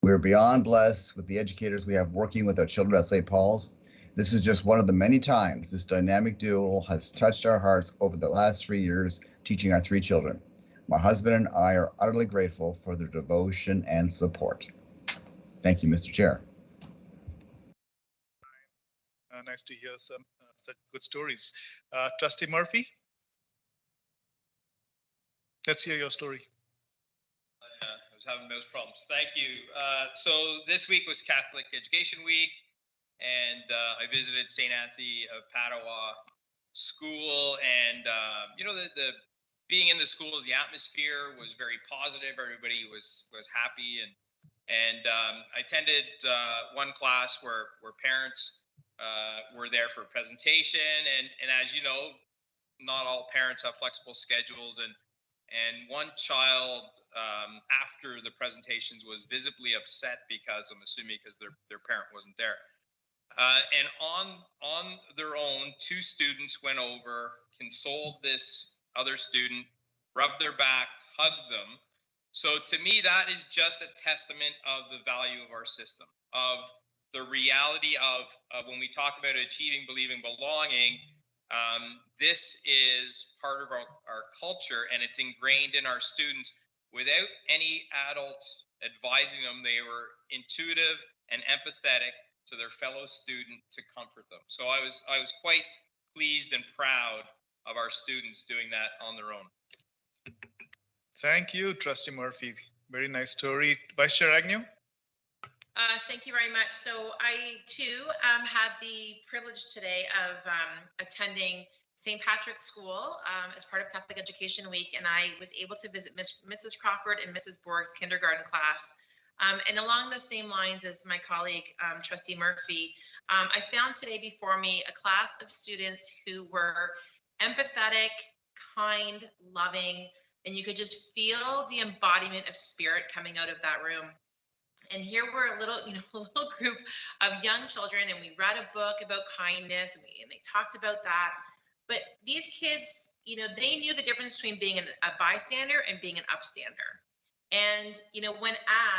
We are beyond blessed with the educators we have working with our children at St. Paul's. This is just one of the many times this dynamic duo has touched our hearts over the last 3 years teaching our 3 children. My husband and I are utterly grateful for their devotion and support. Thank you, Mr. Chair. Nice to hear some such good stories. Trustee Murphy, let's hear your story. I was having those problems. Thank you. So this week was Catholic Education Week, and I visited St. Anthony of Padua School, and you know, the being in the schools, the atmosphere was very positive. Everybody was happy, and I attended one class where parents were there for a presentation, and as you know, not all parents have flexible schedules, and one child after the presentations was visibly upset because I'm assuming because their parent wasn't there. And on their own, 2 students went over, consoled this other student, rubbed their back, hugged them. So to me, that is just a testament of the value of our system, of the reality of when we talk about achieving, believing, belonging. This is part of our culture, and it's ingrained in our students without any adults advising them. They were intuitive and empathetic to their fellow student to comfort them. So I was quite pleased and proud of our students doing that on their own. Thank you, Trustee Murphy. Very nice story. Vice Chair Agnew? Thank you very much. So I too had the privilege today of attending St. Patrick's School as part of Catholic Education Week, and I was able to visit Mrs. Crawford and Mrs. Borg's kindergarten class. And along the same lines as my colleague, Trustee Murphy, I found today before me a class of students who were empathetic, kind, loving, and you could just feel the embodiment of spirit coming out of that room. And here we're a little group of young children, and we read a book about kindness, and they talked about that. But these kids, they knew the difference between being a bystander and being an upstander. And, when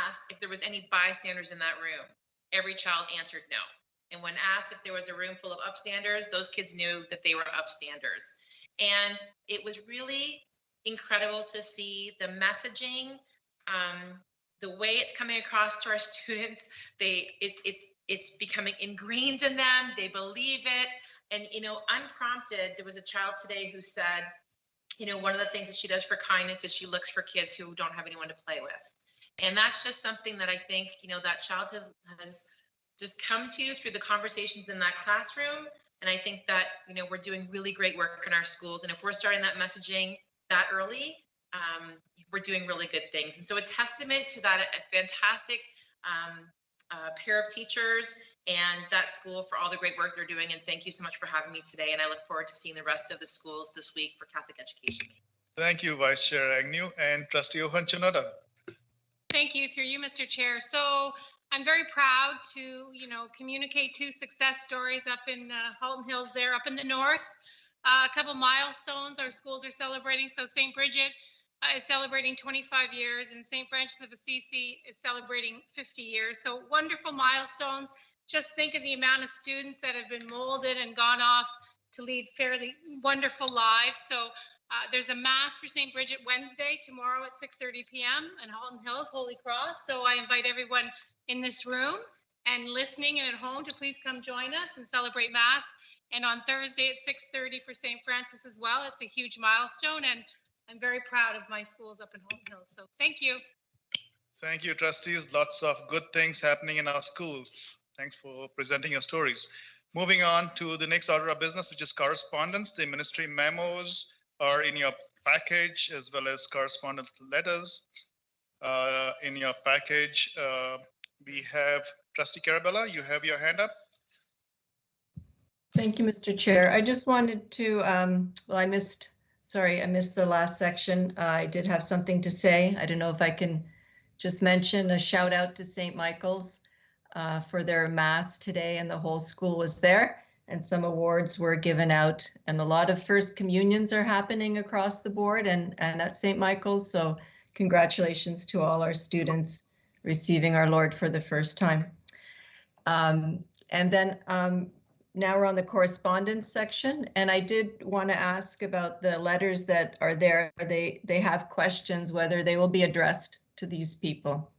asked if there was any bystanders in that room, every child answered no. And when asked if there was a room full of upstanders, those kids knew that they were upstanders. And it was really incredible to see the messaging, the way it's coming across to our students. It's becoming ingrained in them. They believe it. And, unprompted, there was a child today who said, one of the things that she does for kindness is she looks for kids who don't have anyone to play with. And that's just something that I think, that child has just come to through the conversations in that classroom. And I think that, we're doing really great work in our schools. And if we're starting that messaging that early, we're doing really good things. And so a testament to that, a fantastic pair of teachers and that school for all the great work they're doing. And thank you so much for having me today. And I look forward to seeing the rest of the schools this week for Catholic education. Thank you, Vice Chair Agnew and Trustee Ohonchanada. Thank you, through you, Mr. Chair. So I'm very proud to, communicate 2 success stories up in Halton Hills there, up in the north. A couple milestones our schools are celebrating. So St. Bridget is celebrating 25 years and St. Francis of Assisi is celebrating 50 years. So wonderful milestones. Just think of the amount of students that have been molded and gone off to lead fairly wonderful lives. So there's a mass for St. Bridget Wednesday, tomorrow at 6:30 p.m. in Halton Hills, Holy Cross. So I invite everyone in this room and listening and at home to please come join us and celebrate Mass. And on Thursday at 6:30 for St. Francis as well. It's a huge milestone and I'm very proud of my schools up in Halton Hills. So thank you. Thank you, trustees. Lots of good things happening in our schools. Thanks for presenting your stories. Moving on to the next order of business, which is correspondence. The ministry memos are in your package as well as correspondence letters in your package. We have Trustee Carabella, you have your hand up. Thank you, Mr. Chair. I just wanted to, I missed the last section. I did have something to say. I don't know if I can just mention a shout out to St. Michael's for their mass today, and the whole school was there and some awards were given out, and a lot of first communions are happening across the board and at St. Michael's. So congratulations to all our students receiving our Lord for the first time. And then now we're on the correspondence section, and I did want to ask about the letters that are there. They have questions whether they will be addressed to these people.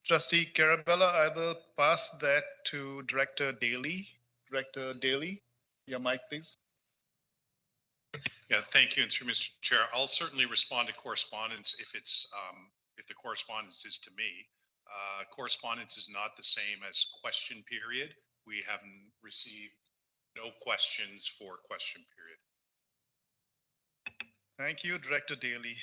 Trustee Carabella, I will pass that to Director Daly. Director Daly, your mic, please. Yeah, thank you. And through Mr. Chair, I'll certainly respond to correspondence if it's if the correspondence is to me. Correspondence is not the same as question period. We haven't received no questions for question period. Thank you, Director Daly.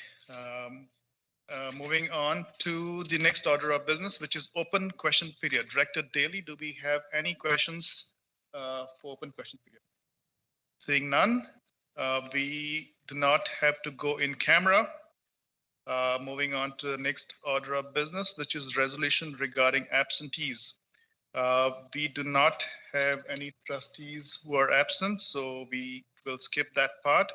Moving on to the next order of business, which is open question period. Director Daly, do we have any questions for open question period? Seeing none, we do not have to go in camera. Moving on to the next order of business, which is resolution regarding absentees. We do not have any trustees who are absent, so we will skip that part.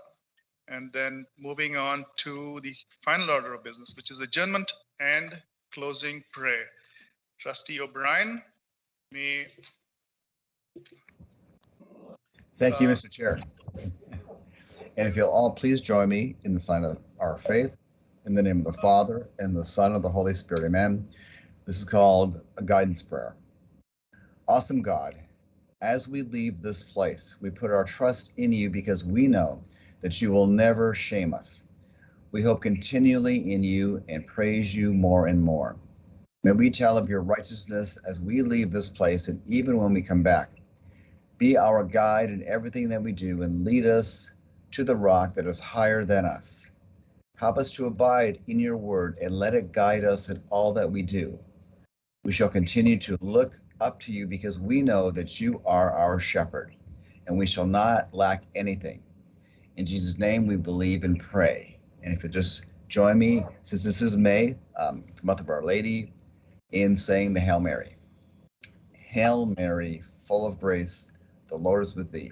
And then moving on to the final order of business, which is adjournment and closing prayer. Trustee O'Brien, may. Thank you, Mr. Chair. And if you'll all please join me in the sign of our faith, in the name of the Father, and the Son, of the Holy Spirit, amen. This is called a guidance prayer. Awesome God, as we leave this place, we put our trust in you because we know that you will never shame us. We hope continually in you and praise you more and more. May we tell of your righteousness as we leave this place and even when we come back. Be our guide in everything that we do and lead us to the rock that is higher than us. Help us to abide in your word and let it guide us in all that we do. We shall continue to look up to you because we know that you are our shepherd and we shall not lack anything. In Jesus' name, we believe and pray. And if you just join me, since this is May, the month of Our Lady, in saying the Hail Mary. Hail Mary, full of grace, the Lord is with thee.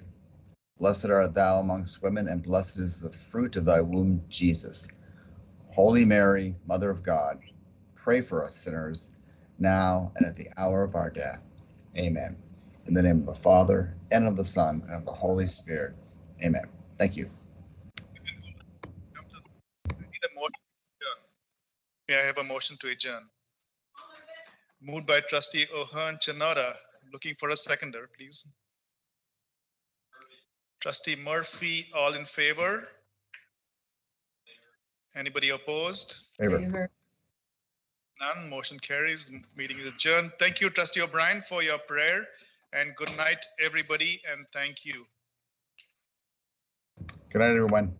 Blessed art thou amongst women, and blessed is the fruit of thy womb, Jesus. Holy Mary, Mother of God, pray for us sinners, now and at the hour of our death. Amen. In the name of the Father, and of the Son, and of the Holy Spirit. Amen. Thank you. May I have a motion to adjourn? Moved by Trustee Ohonchanada. Looking for a seconder, please. Trustee Murphy, all in favor? Anybody opposed? Favor. None. Motion carries. The meeting is adjourned. Thank you, Trustee O'Brien, for your prayer. And good night, everybody, and thank you. Good night, everyone.